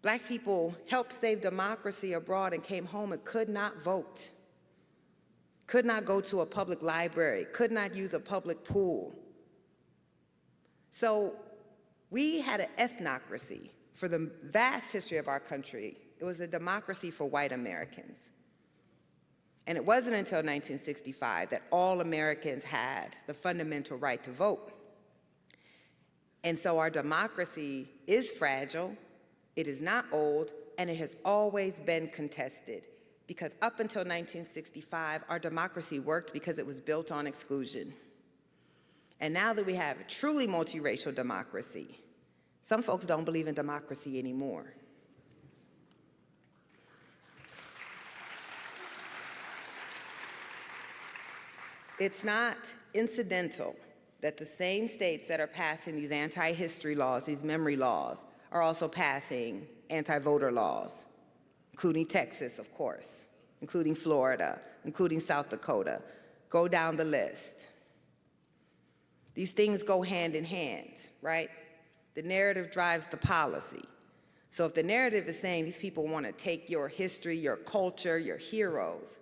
Black people helped save democracy abroad and came home and could not vote, could not go to a public library, could not use a public pool. So we had an ethnocracy for the vast history of our country. It was a democracy for white Americans. And it wasn't until 1965 that all Americans had the fundamental right to vote. And so our democracy is fragile, it is not old, and it has always been contested. Because up until 1965, our democracy worked because it was built on exclusion. And now that we have a truly multiracial democracy, some folks don't believe in democracy anymore. It's not incidental that the same states that are passing these anti-history laws, these memory laws, are also passing anti-voter laws, including Texas, of course, including Florida, including South Dakota. Go down the list. These things go hand in hand, right? The narrative drives the policy. So if the narrative is saying these people want to take your history, your culture, your heroes,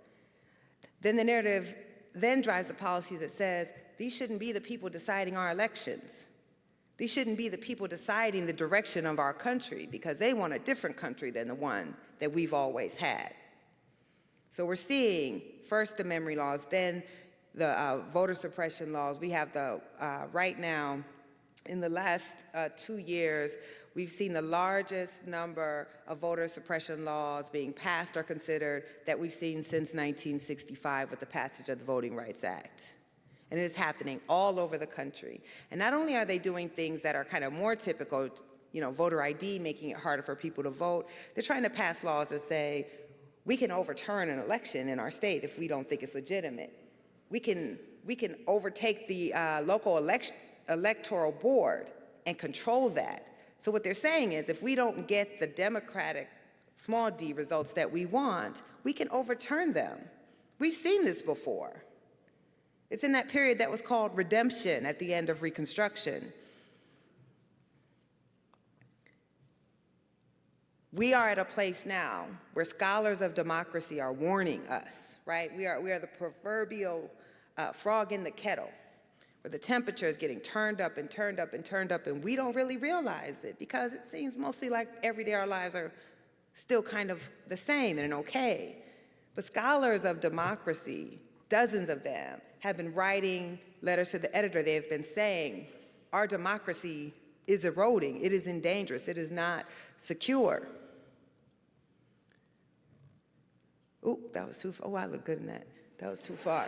then the narrative then drives the policy that says these shouldn't be the people deciding our elections. These shouldn't be the people deciding the direction of our country, because they want a different country than the one that we've always had. So we're seeing first the memory laws, then the voter suppression laws. We have right now, in the last 2 years, we've seen the largest number of voter suppression laws being passed or considered that we've seen since 1965 with the passage of the Voting Rights Act. And it is happening all over the country. And not only are they doing things that are kind of more typical, voter ID, making it harder for people to vote, they're trying to pass laws that say, we can overturn an election in our state if we don't think it's legitimate. We can overtake the local electoral board and control that. So what they're saying is, if we don't get the Democratic small d results that we want, we can overturn them. We've seen this before. It's in that period that was called redemption at the end of Reconstruction. We are at a place now where scholars of democracy are warning us, right? We are the proverbial frog in the kettle, where the temperature is getting turned up and turned up and turned up, and we don't really realize it because it seems mostly like every day our lives are still kind of the same and okay. But scholars of democracy, dozens of them, have been writing letters to the editor. They have been saying, our democracy is eroding. It is dangerous. It is not secure. Ooh, that was too far. Oh, I look good in that. That was too far.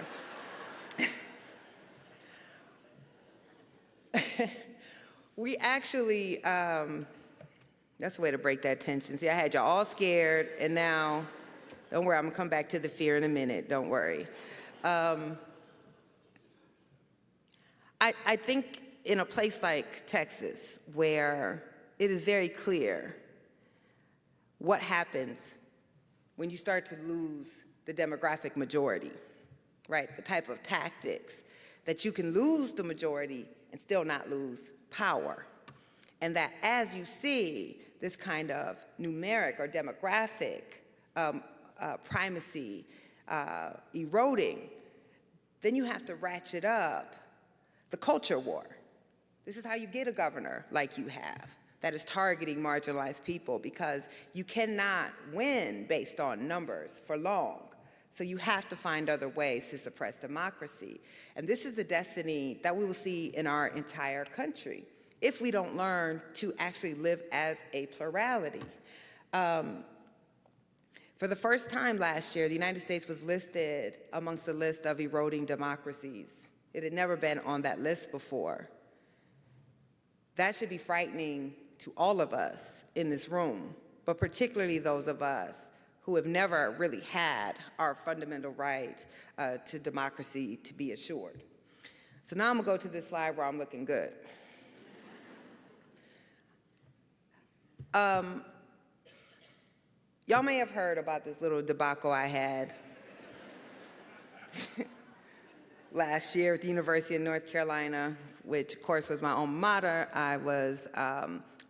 We actually, that's the way to break that tension. See, I had y'all all scared, and now, don't worry, I'm gonna come back to the fear in a minute, don't worry. I think in a place like Texas, where it is very clear what happens when you start to lose the demographic majority, right? The type of tactics that you can lose the majority and still not lose power. And that as you see this kind of numeric or demographic primacy eroding, then you have to ratchet up the culture war. This is how you get a governor like you have, that is targeting marginalized people, because you cannot win based on numbers for long. So you have to find other ways to suppress democracy. And this is the destiny that we will see in our entire country if we don't learn to actually live as a plurality. For the first time last year, the United States was listed amongst the list of eroding democracies. It had never been on that list before. That should be frightening to all of us in this room, but particularly those of us who have never really had our fundamental right to democracy to be assured. So now I'm gonna go to this slide where I'm looking good. Y'all may have heard about this little debacle I had last year at the University of North Carolina, which of course was my alma mater. I was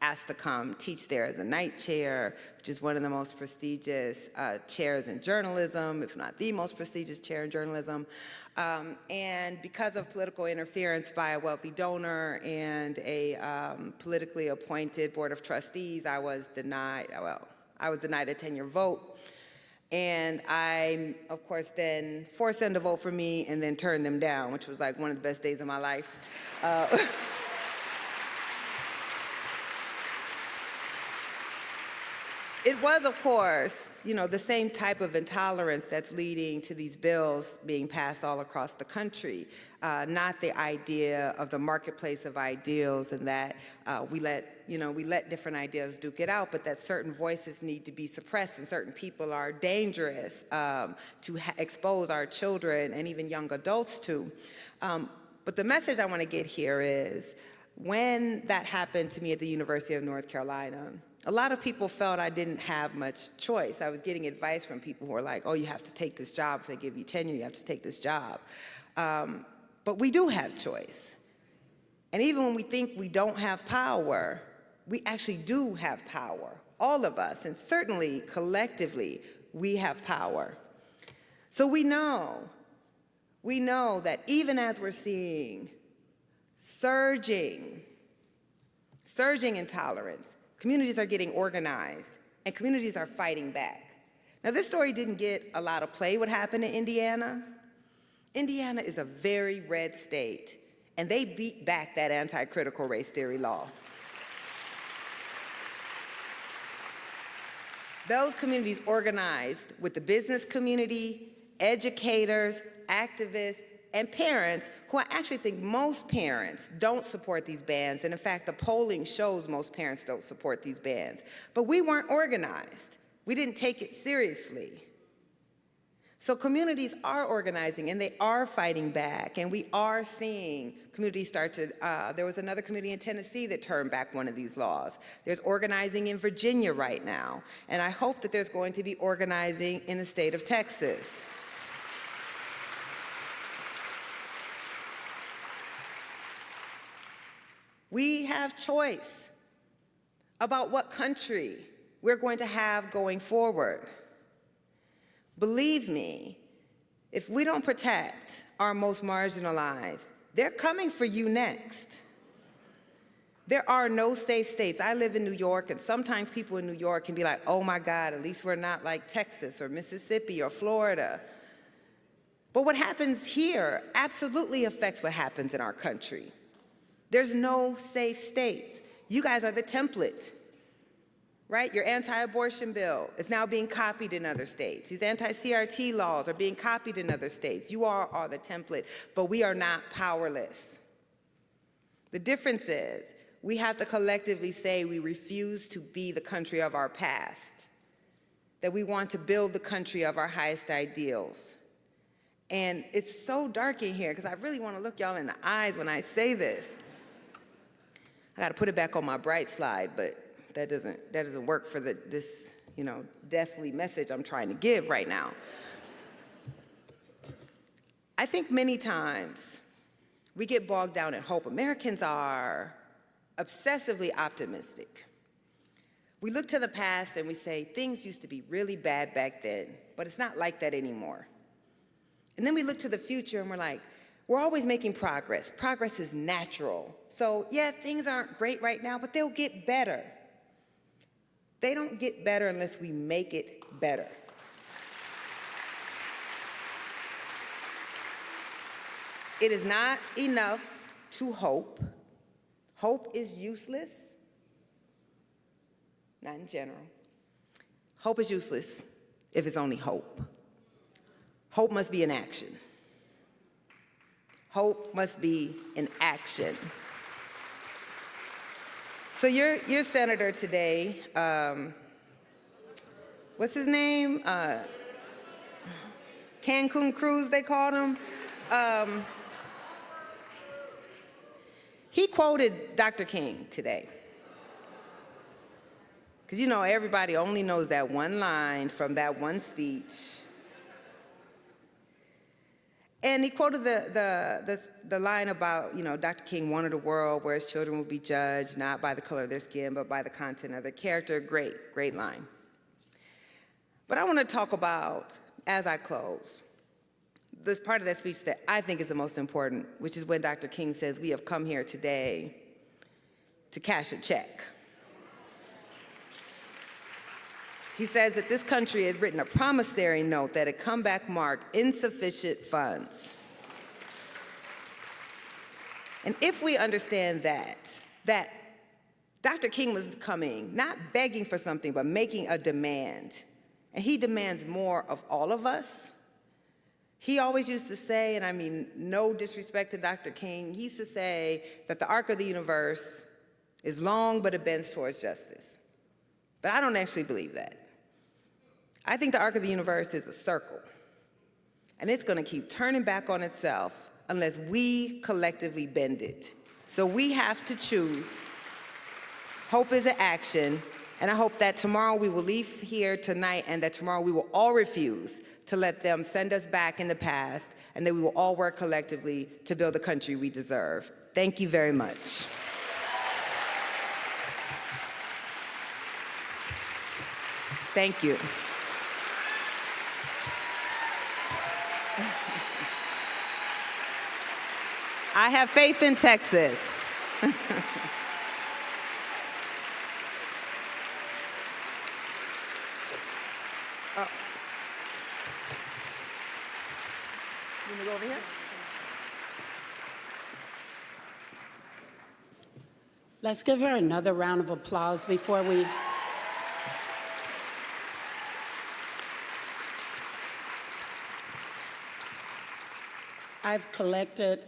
asked to come teach there as a night chair, which is one of the most prestigious chairs in journalism, if not the most prestigious chair in journalism. And because of political interference by a wealthy donor and a politically appointed board of trustees, I was denied a tenure vote. And I, of course, then forced them to vote for me and then turned them down, which was like one of the best days of my life. It was, of course, the same type of intolerance that's leading to these bills being passed all across the country, not the idea of the marketplace of ideals and that we let different ideas duke it out, but that certain voices need to be suppressed and certain people are dangerous to expose our children and even young adults to. But the message I want to get here is, when that happened to me at the University of North Carolina, a lot of people felt I didn't have much choice. I was getting advice from people who were like, oh, you have to take this job. If they give you tenure, you have to take this job. But we do have choice. And even when we think we don't have power, we actually do have power, all of us, and certainly collectively, we have power. So we know that even as we're seeing surging surging intolerance. Communities are getting organized, and communities are fighting back. Now, this story didn't get a lot of play, what happened in Indiana. Indiana is a very red state, and they beat back that anti-critical race theory law. Those communities organized with the business community, educators, activists, and parents, who I actually think most parents don't support these bans, and in fact, the polling shows most parents don't support these bans. But we weren't organized. We didn't take it seriously. So communities are organizing, and they are fighting back, and we are seeing communities start to, there was another community in Tennessee that turned back one of these laws. There's organizing in Virginia right now, and I hope that there's going to be organizing in the state of Texas. We have choice about what country we're going to have going forward. Believe me, if we don't protect our most marginalized, they're coming for you next. There are no safe states. I live in New York, and sometimes people in New York can be like, oh my God, at least we're not like Texas or Mississippi or Florida. But what happens here absolutely affects what happens in our country. There's no safe states. You guys are the template, right? Your anti-abortion bill is now being copied in other states. These anti-CRT laws are being copied in other states. You all are the template, but we are not powerless. The difference is we have to collectively say we refuse to be the country of our past, that we want to build the country of our highest ideals. And it's so dark in here because I really want to look y'all in the eyes when I say this. I got to put it back on my bright slide, but that doesn't work for this deathly message I'm trying to give right now. I think many times we get bogged down in hope. Americans are obsessively optimistic. We look to the past and we say, things used to be really bad back then, but it's not like that anymore. And then we look to the future and we're like, we're always making progress. Progress is natural. So yeah, things aren't great right now, but they'll get better. They don't get better unless we make it better. It is not enough to hope. Hope is useless. Not in general. Hope is useless if it's only hope. Hope must be an action. Hope must be an action. So your senator today, what's his name? Cancun Cruz, they called him. He quoted Dr. King today. Because everybody only knows that one line from that one speech. And he quoted the line about, Dr. King wanted a world where his children would be judged not by the color of their skin, but by the content of their character. Great line. But I want to talk about, as I close, this part of that speech that I think is the most important, which is when Dr. King says, we have come here today to cash a check. He says that this country had written a promissory note that had come back marked insufficient funds. And if we understand that Dr. King was coming, not begging for something, but making a demand, and he demands more of all of us. He always used to say, and I mean no disrespect to Dr. King, he used to say that the arc of the universe is long, but it bends towards justice. But I don't actually believe that. I think the arc of the universe is a circle, and it's going to keep turning back on itself unless we collectively bend it. So we have to choose. Hope is an action, and I hope that tomorrow we will leave here tonight and that tomorrow we will all refuse to let them send us back in the past, and that we will all work collectively to build the country we deserve. Thank you very much. Thank you. I have faith in Texas. You wanna go over here? Let's give her another round of applause before we... I've collected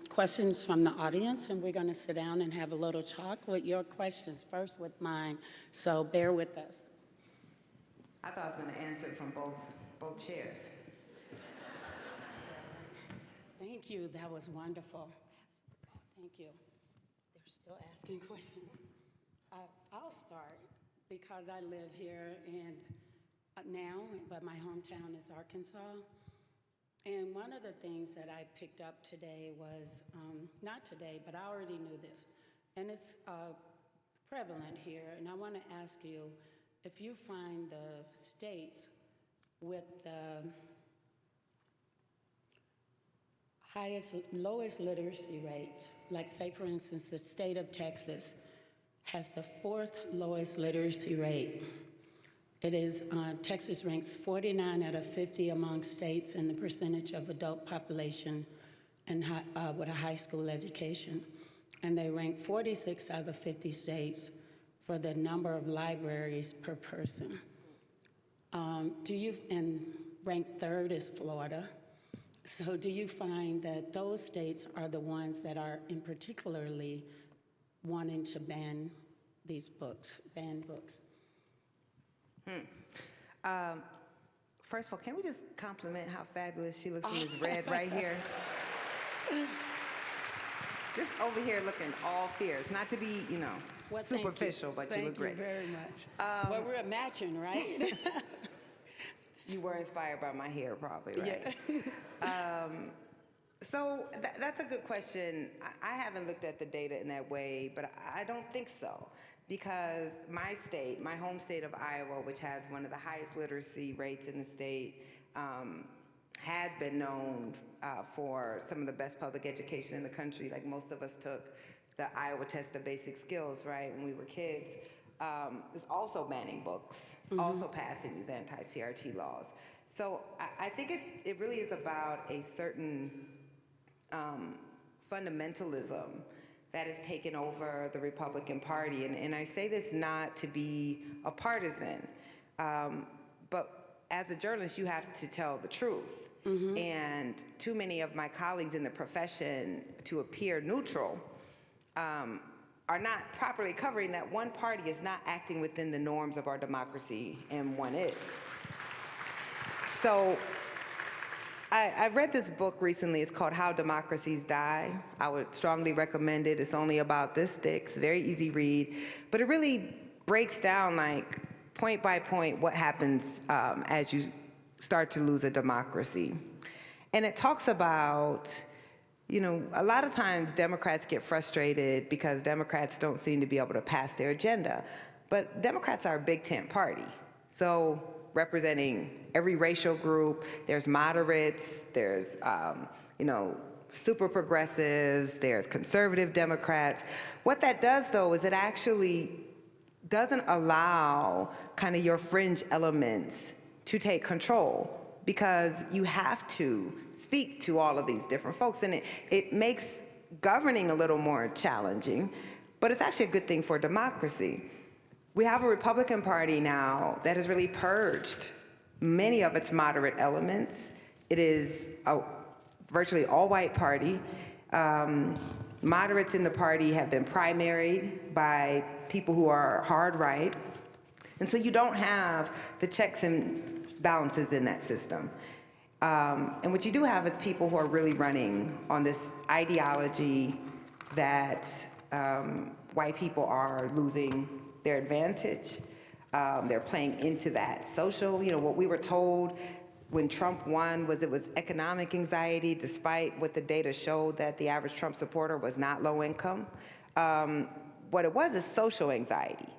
questions from the audience, and we're going to sit down and have a little talk with your questions, first with mine, so bear with us. I thought I was going to answer from both chairs. Thank you, that was wonderful. Thank you. They're still asking questions. I'll start because I live here and now, but my hometown is Arkansas. And one of the things that I picked up today was, not today, but I already knew this, and it's prevalent here, and I want to ask you if you find the states with the lowest literacy rates, like say for instance, the state of Texas has the 4th lowest literacy rate. It is, Texas ranks 49 out of 50 among states in the percentage of adult population and with a high school education. And they rank 46 out of 50 states for the number of libraries per person. And ranked 3rd is Florida. So do you find that those states are the ones that are in particularly wanting to ban these books, ban books? First of all, can we just compliment how fabulous she looks in this red right here? Just over here looking all fierce. Not to be, Well, thank superficial, but you look great. Thank you very much. Well, we're matching, right? You were inspired by my hair, probably, right? Yeah. So that's a good question. I haven't looked at the data in that way, but I don't think so. Because my state, my home state of Iowa, which has one of the highest literacy rates in the state, had been known for some of the best public education in the country. Like most of us took the Iowa Test of Basic Skills, right, when we were kids. It's also banning books. It's also passing these anti-CRT laws. So I think it really is about a certain fundamentalism that has taken over the Republican Party. And I say this not to be a partisan, but as a journalist, you have to tell the truth. And too many of my colleagues in the profession, to appear neutral, are not properly covering that one party is not acting within the norms of our democracy, and one is. So I read this book recently. It's called How Democracies Die. I would strongly recommend it. It's only about this thick. It's a very easy read. But it really breaks down, like, point by point, what happens as you start to lose a democracy. And it talks about, a lot of times Democrats get frustrated because Democrats don't seem to be able to pass their agenda. But Democrats are a big tent party. So representing every racial group, there's moderates, there's, super progressives, there's conservative Democrats. What that does, though, is it actually doesn't allow kind of your fringe elements to take control, because you have to speak to all of these different folks, and it makes governing a little more challenging, but it's actually a good thing for democracy. We have a Republican Party now that has really purged many of its moderate elements. It is a virtually all-white party. Moderates in the party have been primaried by people who are hard right. And so you don't have the checks and balances in that system. And what you do have is people who are really running on this ideology that white people are losing their advantage. They're playing into that social, what we were told when Trump won was it was economic anxiety, despite what the data showed that the average Trump supporter was not low income. What it was is social anxiety.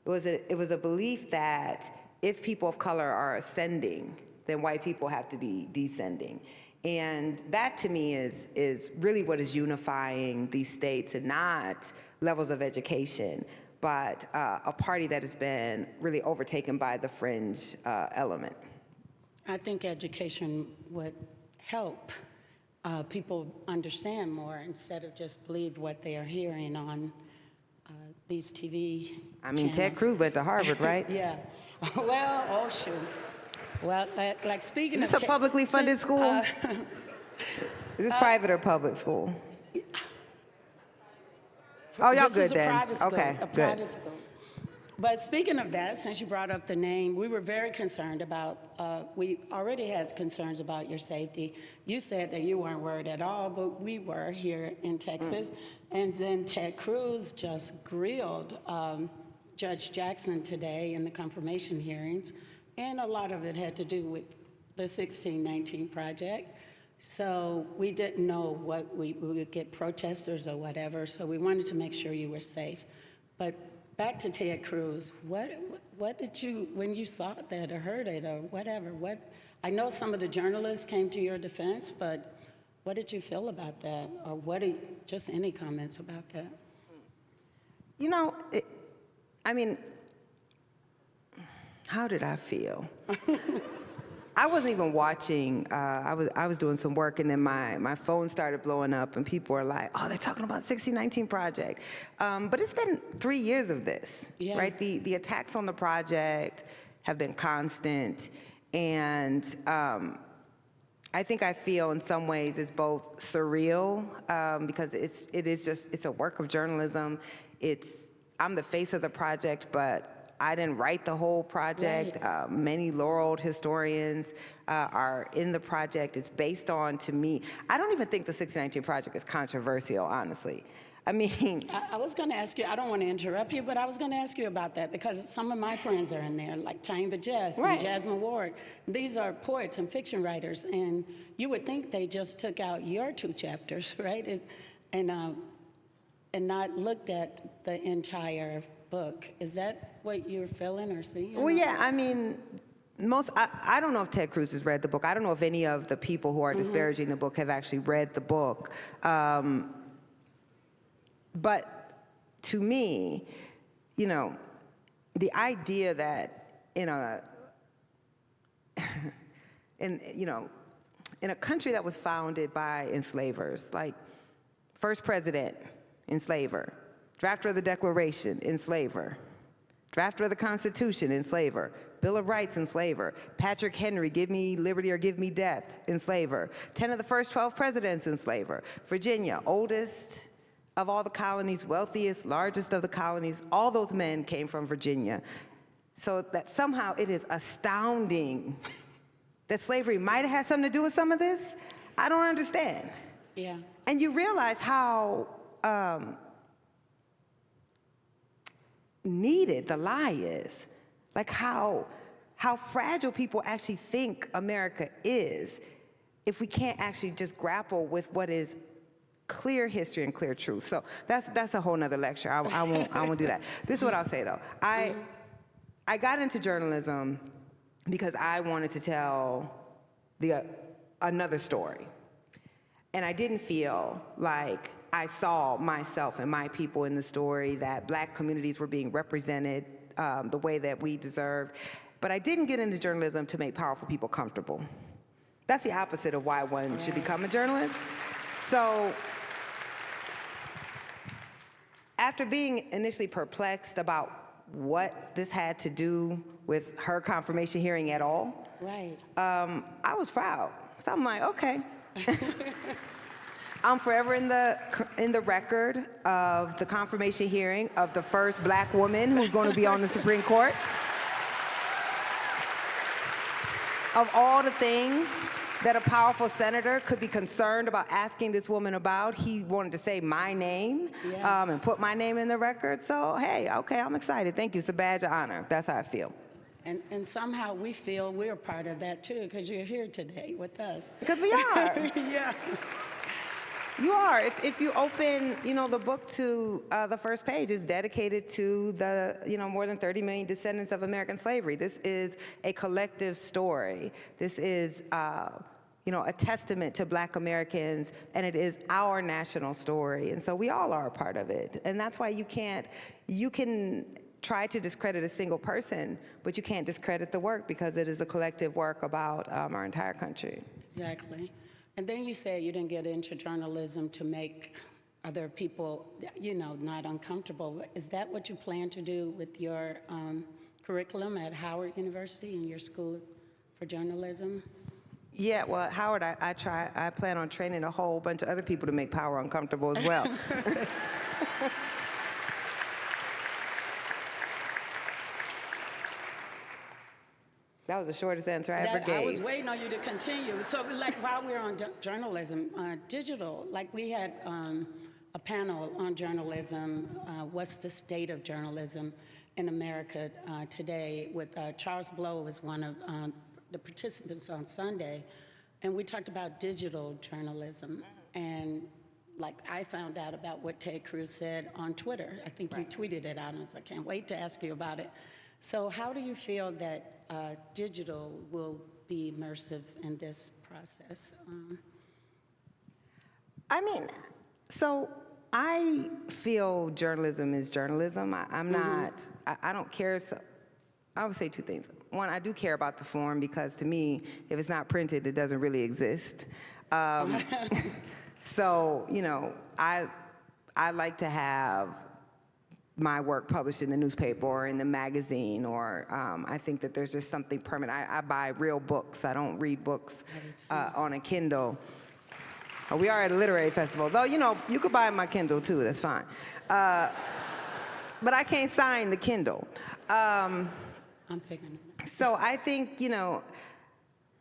It was a belief that if people of color are ascending, then white people have to be descending. And that, to me, is really what is unifying these states, and not levels of education, but a party that has been really overtaken by the fringe element. I think education would help people understand more instead of just believe what they are hearing on these TV I mean, Ted channels. Cruz went to Harvard, right? Yeah. Well, oh, shoot. Well, like speaking Is of... this a publicly funded school? Is this private or public school? Oh, y'all This good is a then. private school, Okay, a good. private school. But speaking of that, since you brought up the name, we were very concerned about, we already had concerns about your safety. You said that you weren't worried at all, but we were here in Texas. And then Ted Cruz just grilled Judge Jackson today in the confirmation hearings, and a lot of it had to do with the 1619 project. So we didn't know what we would get protesters or whatever, so we wanted to make sure you were safe. But back to Ted Cruz, what did you, when you saw that or heard it or whatever, I know some of the journalists came to your defense, but what did you feel about that? Or just any comments about that? You know, I mean, how did I feel? I wasn't even watching. I was doing some work, and then my phone started blowing up, and people were like, "Oh, they're talking about 1619 project." But it's been 3 years of this, Yeah. right? The attacks on the project have been constant, and I think I feel in some ways it's both surreal because it's a work of journalism. I'm the face of the project, but I didn't write the whole project. Right. Many laureled historians are in the project. It's based on, to me, I don't even think the 1619 project is controversial, honestly. I mean, I was going to ask you, I don't want to interrupt you, but I was going to ask you about that because some of my friends are in there, like Chamber Jess Right. and Jasmine Ward. These are poets and fiction writers, and you would think they just took out your 2 chapters, right? And not looked at the entire book. Is that what you're feeling or seeing? well, yeah, I mean, I don't know if Ted Cruz has read the book. I don't know if any of the people who are disparaging the book have actually read the book. But to me, you know, the idea that in a country that was founded by enslavers, like first president, enslaver, drafter of the Declaration, enslaver, drafter of the Constitution, enslaver, Bill of Rights, enslaver, Patrick Henry, give me liberty or give me death, enslaver, 10 of the first 12 presidents, enslaver, Virginia, oldest of all the colonies, wealthiest, largest of the colonies, all those men came from Virginia. So that somehow it is astounding that slavery might have had something to do with some of this. I don't understand. Yeah. And you realize how needed the lie is, like how fragile people actually think America is if we can't actually just grapple with what is clear history and clear truth. So that's a whole nother lecture. I won't do that. This is what I'll say though. I got into journalism because I wanted to tell another story. And I didn't feel like I saw myself and my people in the story, that Black communities were being represented the way that we deserved. But I didn't get into journalism to make powerful people comfortable. That's the opposite of why one should become a journalist. So after being initially perplexed about what this had to do with her confirmation hearing at all, Right. I was proud. So I'm like, okay. I'm forever in the record of the confirmation hearing of the first Black woman who's going to be on the Supreme Court. Of all the things that a powerful senator could be concerned about asking this woman about, he wanted to say my name and put my name in the record. So, hey, okay, I'm excited. Thank you. It's a badge of honor. That's how I feel. And somehow we feel we're part of that too, because you're here today with us. Because we are. Yeah. You are. If you open, the book to the first page, is dedicated to the, more than 30 million descendants of American slavery. This is a collective story. This is, a testament to Black Americans, and it is our national story. And so we all are a part of it. And that's why you can try to discredit a single person, but you can't discredit the work because it is a collective work about our entire country. Exactly. And then you say you didn't get into journalism to make other people, not uncomfortable. Is that what you plan to do with your curriculum at Howard University in your school for journalism? Yeah, well, at Howard, I plan on training a whole bunch of other people to make power uncomfortable as well. That was the shortest answer I ever gave. I was waiting on you to continue. So, like, while we're on journalism, digital, like we had a panel on journalism, what's the state of journalism in America today, with Charles Blow was one of the participants on Sunday, and we talked about digital journalism. And like, I found out about what Ted Cruz said on Twitter. I think you tweeted it out, and I can't wait to ask you about it. So how do you feel that digital will be immersive in this process? So I feel journalism is journalism. I'm not, I don't care. So I would say two things. One, I do care about the form because to me, if it's not printed, it doesn't really exist. So, I like to have my work published in the newspaper or in the magazine, or I think that there's just something permanent. I buy real books. I don't read books on a Kindle. We are at a literary festival, though, you could buy my Kindle too, that's fine. But I can't sign the Kindle. I'm figuring it out. So I think,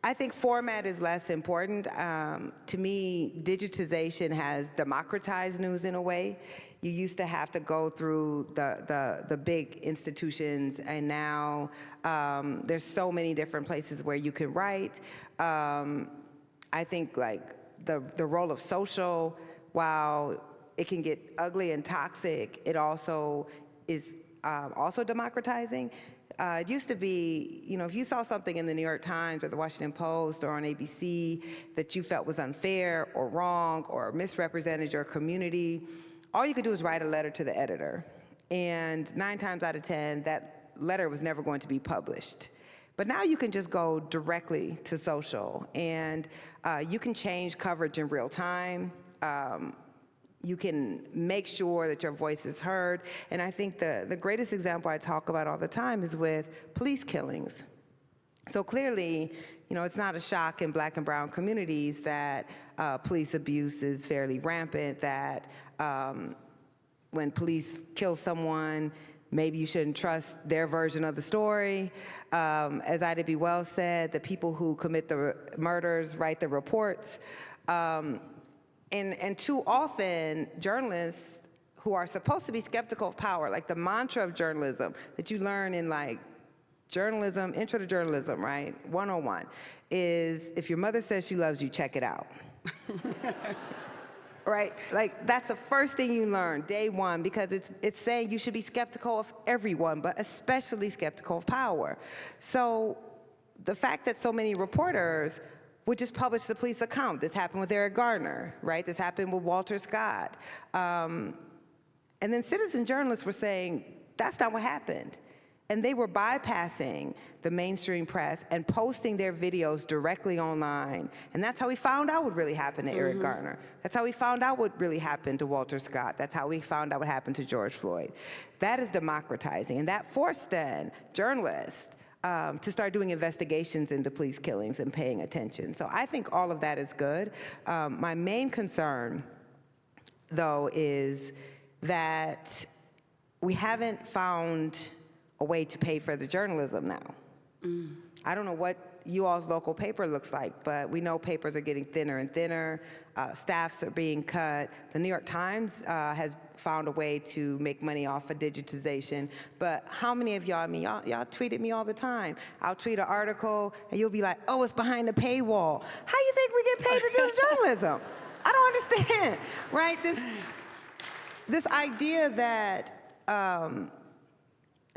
I think format is less important. To me, digitization has democratized news in a way. You used to have to go through the big institutions, and now there's so many different places where you can write. I think like the role of social, while it can get ugly and toxic, it also is also democratizing. It used to be, if you saw something in the New York Times or the Washington Post or on ABC that you felt was unfair or wrong or misrepresented your community, all you could do is write a letter to the editor. And 9 times out of 10, that letter was never going to be published. But now you can just go directly to social, and you can change coverage in real time. You can make sure that your voice is heard. And I think the greatest example I talk about all the time is with police killings. So clearly, it's not a shock in Black and brown communities that police abuse is fairly rampant, that when police kill someone, maybe you shouldn't trust their version of the story. As Ida B. Wells said, the people who commit the murders write the reports. And too often, journalists who are supposed to be skeptical of power, like the mantra of journalism that you learn in like journalism, intro to journalism, right? 101, is if your mother says she loves you, check it out. Right? Like, that's the first thing you learn, day one, because it's saying you should be skeptical of everyone, but especially skeptical of power. So the fact that so many reporters would just publish the police account. This happened with Eric Garner, right? This happened with Walter Scott. And then citizen journalists were saying, that's not what happened. And they were bypassing the mainstream press and posting their videos directly online. And that's how we found out what really happened to Eric Garner. That's how we found out what really happened to Walter Scott. That's how we found out what happened to George Floyd. That is democratizing. And that forced then journalists to start doing investigations into police killings and paying attention. So I think all of that is good. My main concern, though, is that we haven't found a way to pay for the journalism now. I don't know what you all's local paper looks like, but we know papers are getting thinner and thinner. Staffs are being cut. The New York Times has found a way to make money off of digitization. But how many of y'all, y'all tweet at me all the time. I'll tweet an article and you'll be like, oh, it's behind the paywall. How you think we get paid to do journalism? I don't understand, right? This idea that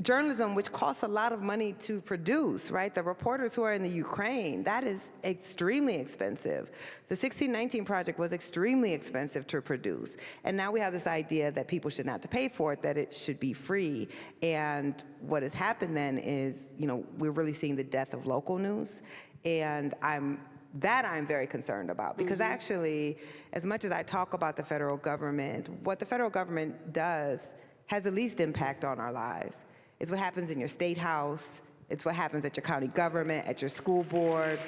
journalism, which costs a lot of money to produce, right? The reporters who are in the Ukraine, that is extremely expensive. The 1619 Project was extremely expensive to produce. And now we have this idea that people should not have to pay for it, that it should be free. And what has happened then is, we're really seeing the death of local news. And I'm very concerned about, because actually, as much as I talk about the federal government, what the federal government does has the least impact on our lives. It's what happens in your state house. It's what happens at your county government, at your school board.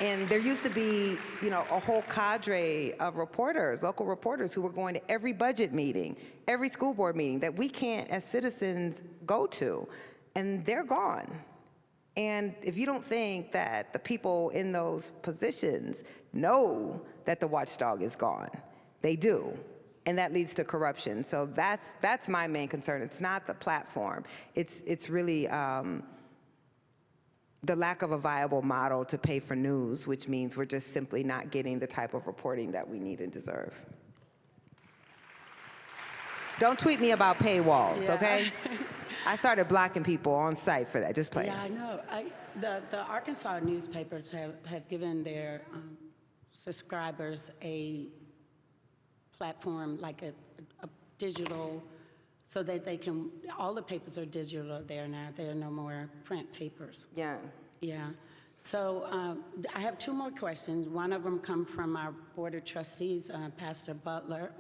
And there used to be, a whole cadre of reporters, local reporters, who were going to every budget meeting, every school board meeting that we can't, as citizens, go to. And they're gone. And if you don't think that the people in those positions know that the watchdog is gone, they do. And that leads to corruption. So that's my main concern. It's not the platform. It's really the lack of a viable model to pay for news, which means we're just simply not getting the type of reporting that we need and deserve. Don't tweet me about paywalls, okay? I started blocking people on site for that, just playing. Yeah, I know. The Arkansas newspapers have given their subscribers a platform, like a digital, so that they can, all the papers are digital there now. There are no more print papers. Yeah. Yeah. So I have two more questions. One of them come from our Board of Trustees, Pastor Butler,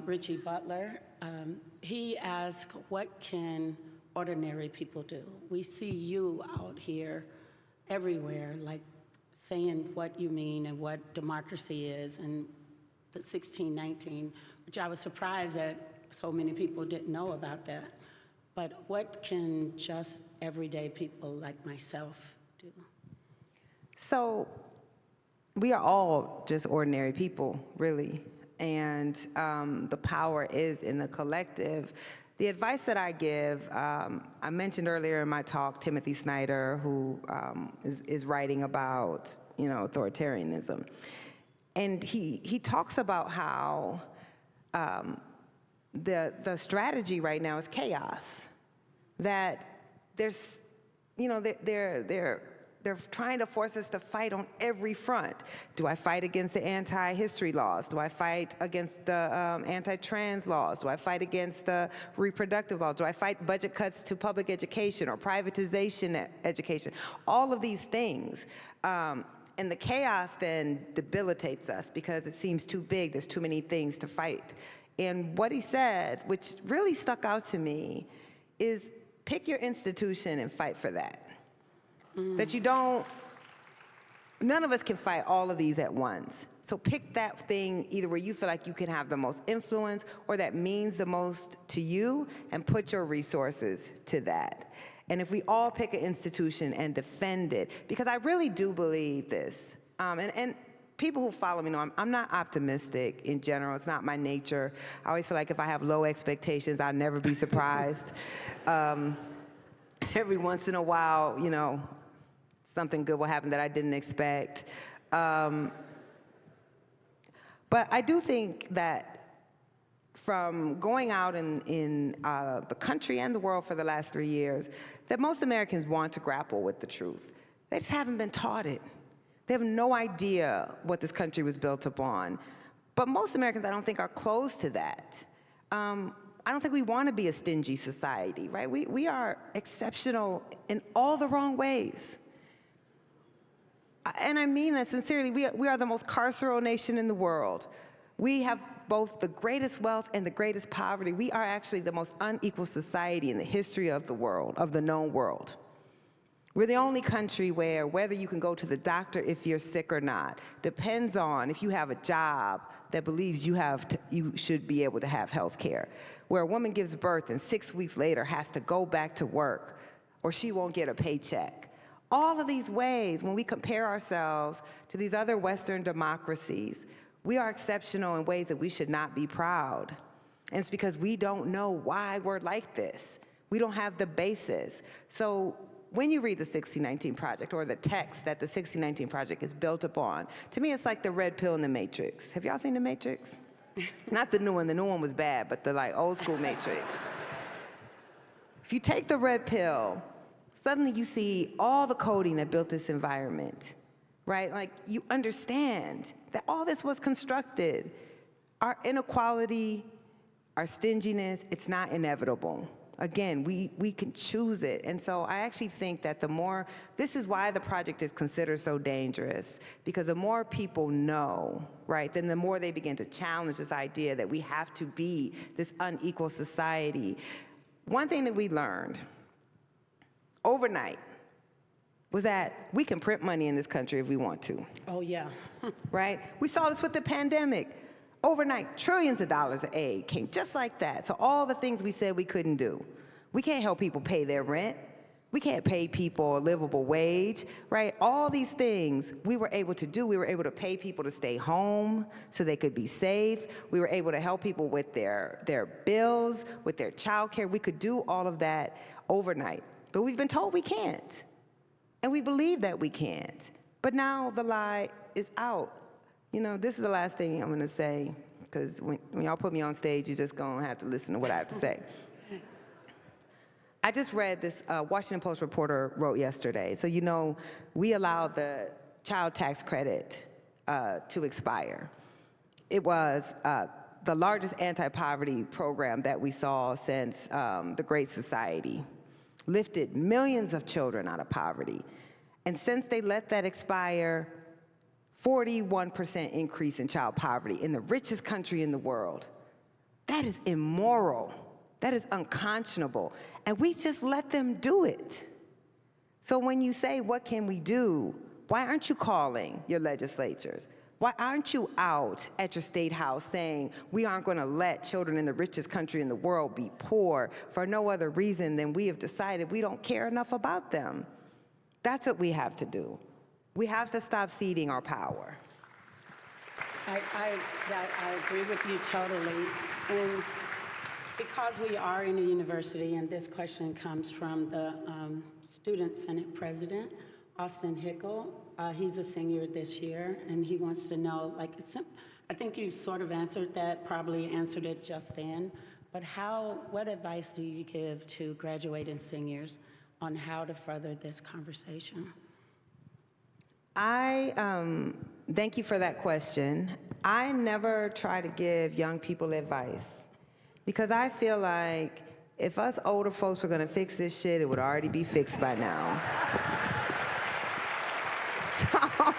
Richie Butler. He asked, what can ordinary people do? We see you out here everywhere, like saying what you mean and what democracy is, and the 1619, which I was surprised that so many people didn't know about that. But what can just everyday people like myself do? So we are all just ordinary people, really. And the power is in the collective. The advice that I give, I mentioned earlier in my talk Timothy Snyder, who is writing about, authoritarianism. And he talks about how the strategy right now is chaos. That there's, they're trying to force us to fight on every front. Do I fight against the anti-history laws? Do I fight against the anti-trans laws? Do I fight against the reproductive laws? Do I fight budget cuts to public education or privatization education? All of these things. And the chaos then debilitates us because it seems too big, there's too many things to fight. And what he said, which really stuck out to me, is pick your institution and fight for that. That none of us can fight all of these at once. So pick that thing either where you feel like you can have the most influence or that means the most to you, and put your resources to that. And if we all pick an institution and defend it, because I really do believe this, and people who follow me know I'm not optimistic in general. It's not my nature. I always feel like if I have low expectations, I'll never be surprised. Every once in a while, something good will happen that I didn't expect. But I do think that from going out in the country and the world for the last 3 years, that most Americans want to grapple with the truth. They just haven't been taught it. They have no idea what this country was built upon. But most Americans, I don't think, are close to that. I don't think we want to be a stingy society, right? We are exceptional in all the wrong ways. And I mean that sincerely. We are the most carceral nation in the world. We have both the greatest wealth and the greatest poverty. We are actually the most unequal society in the history of the world, of the known world. We're the only country where whether you can go to the doctor if you're sick or not depends on if you have a job that believes you should be able to have health care. Where a woman gives birth and 6 weeks later has to go back to work or she won't get a paycheck. All of these ways, when we compare ourselves to these other Western democracies, we are exceptional in ways that we should not be proud. And it's because we don't know why we're like this. We don't have the basis. So when you read the 1619 Project or the text that the 1619 Project is built upon, to me it's like the red pill in the Matrix. Have y'all seen the Matrix? Not the new one was bad, but the old school Matrix. If you take the red pill, suddenly you see all the coding that built this environment, right? Like, you understand that all this was constructed. Our inequality, our stinginess, it's not inevitable. Again, we can choose it. And so I actually think that this is why the project is considered so dangerous, because the more people know, right, then the more they begin to challenge this idea that we have to be this unequal society. One thing that we learned overnight was that we can print money in this country if we want to. Oh, yeah. Right? We saw this with the pandemic. Overnight, trillions of dollars of aid came just like that. So all the things we said we couldn't do. We can't help people pay their rent. We can't pay people a livable wage, right? All these things we were able to do. We were able to pay people to stay home so they could be safe. We were able to help people with their bills, with their child care. We could do all of that overnight. But we've been told we can't. And we believe that we can't. But now the lie is out. You know, this is the last thing I'm gonna say, because when y'all put me on stage, you're just gonna have to listen to what I have to say. I just read this, Washington Post reporter wrote yesterday. So, you know, we allowed the child tax credit to expire. It was the largest anti-poverty program that we saw since the Great Society. Lifted millions of children out of poverty. And since they let that expire, 41% increase in child poverty in the richest country in the world. That is immoral. That is unconscionable. And we just let them do it. So when you say, what can we do? Why aren't you calling your legislatures? Why aren't you out at your state house saying, we aren't going to let children in the richest country in the world be poor for no other reason than we have decided we don't care enough about them? That's what we have to do. We have to stop ceding our power. I agree with you totally. And because we are in a university, and this question comes from the Student Senate President, Austin Hickel. He's a senior this year, and he wants to know, like, I think you sort of answered that, probably answered it just then, but what advice do you give to graduating seniors on how to further this conversation? I thank you for that question. I never try to give young people advice because I feel like if us older folks were gonna fix this shit, it would already be fixed by now. So,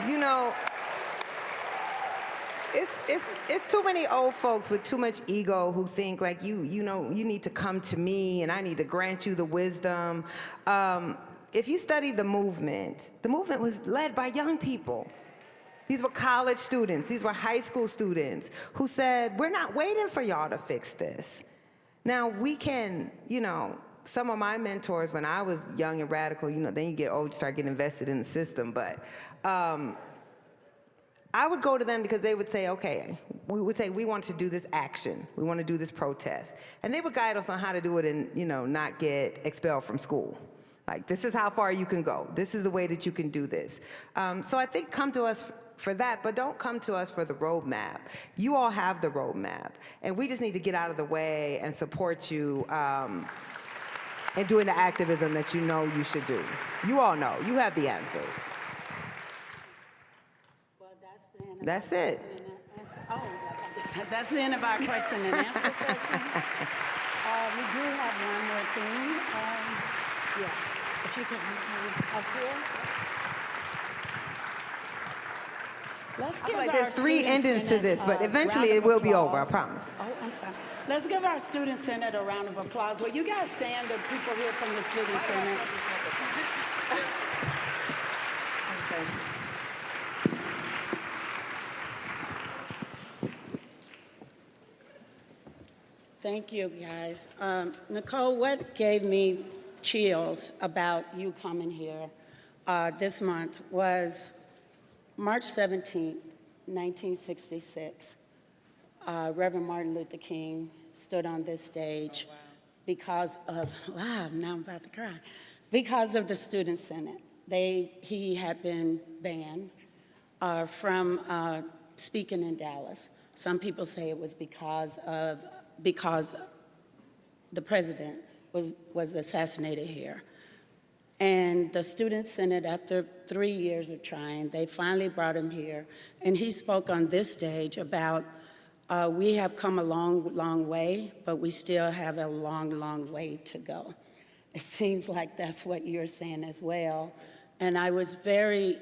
you know, it's too many old folks with too much ego who think like you need to come to me and I need to grant you the wisdom. If you study the movement was led by young people. These were college students, these were high school students who said, we're not waiting for y'all to fix this. Now we can, some of my mentors when I was young and radical, then you get old, you start getting invested in the system, but I would go to them because they would say, okay, we would say, we want to do this action. We want to do this protest. And they would guide us on how to do it and, not get expelled from school. Like, this is how far you can go. This is the way that you can do this. So I think come to us for that, but don't come to us for the roadmap. You all have the roadmap. And we just need to get out of the way and support you in doing the activism that you know you should do. You all know. You have the answers. That's it. Oh, that's the end of our question and answer session. We do have one more thing. Yeah, if you could up here. Let's give like there's three endings to this, but eventually it will be over, I promise. Oh, I'm sorry. Let's give our Student Senate a round of applause. Will you guys stand, the people here from the Student Senate? Okay. Thank you, guys. Nikole, what gave me chills about you coming here this month was March 17th, 1966. Reverend Martin Luther King stood on this stage because of, wow, now I'm about to cry, because of the Student Senate. He had been banned from speaking in Dallas. Some people say it was because the president, was assassinated here. And the Student Senate, after 3 years of trying, they finally brought him here. And he spoke on this stage about we have come a long, long way, but we still have a long, long way to go. It seems like that's what you're saying as well. And I was very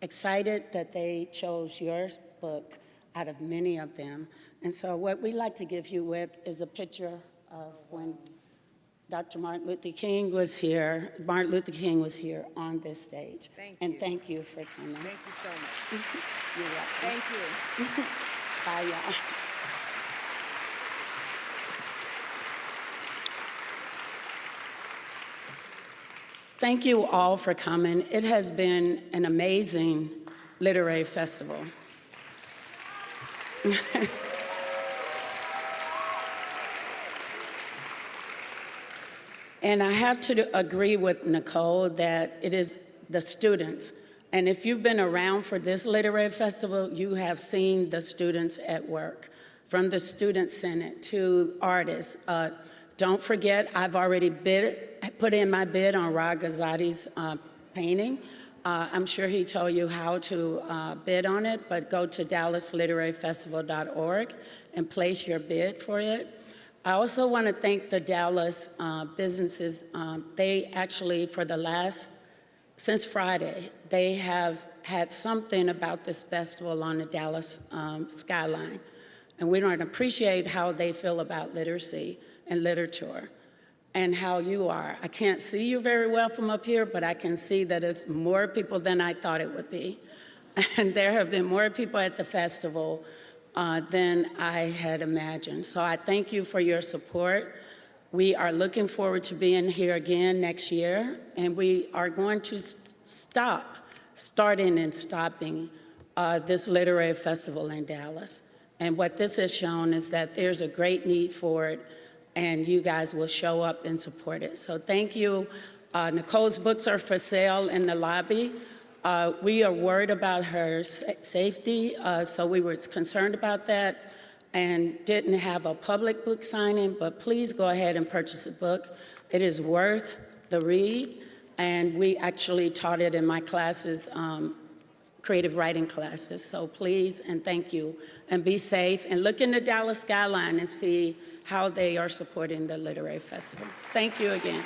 excited that they chose your book out of many of them. And so what we'd like to give you with is a picture of when Dr. Martin Luther King was here. Martin Luther King was here on this stage. Thank you. And thank you for coming. Thank you so much. You're welcome. Thank you. Bye, y'all. Thank you all for coming. It has been an amazing literary festival. And I have to agree with Nikole that it is the students. And if you've been around for this literary festival, you have seen the students at work, from the Student Senate to artists. Don't forget, I've already put in my bid on Ra Ghazati's painting. I'm sure he told you how to bid on it, but go to DallasLiteraryFestival.org and place your bid for it. I also want to thank the Dallas businesses. They actually, since Friday, they have had something about this festival on the Dallas skyline. And we don't appreciate how they feel about literacy and literature and how you are. I can't see you very well from up here, but I can see that it's more people than I thought it would be. And there have been more people at the festival than I had imagined. So I thank you for your support. We are looking forward to being here again next year, and we are going to starting and stopping this literary festival in Dallas. And what this has shown is that there's a great need for it, and you guys will show up and support it. So thank you. Nikole's books are for sale in the lobby. We are worried about her safety, so we were concerned about that and didn't have a public book signing, but please go ahead and purchase a book. It is worth the read, and we actually taught it in my classes, creative writing classes. So please and thank you, and be safe, and look in the Dallas skyline and see how they are supporting the Literary Festival. Thank you again.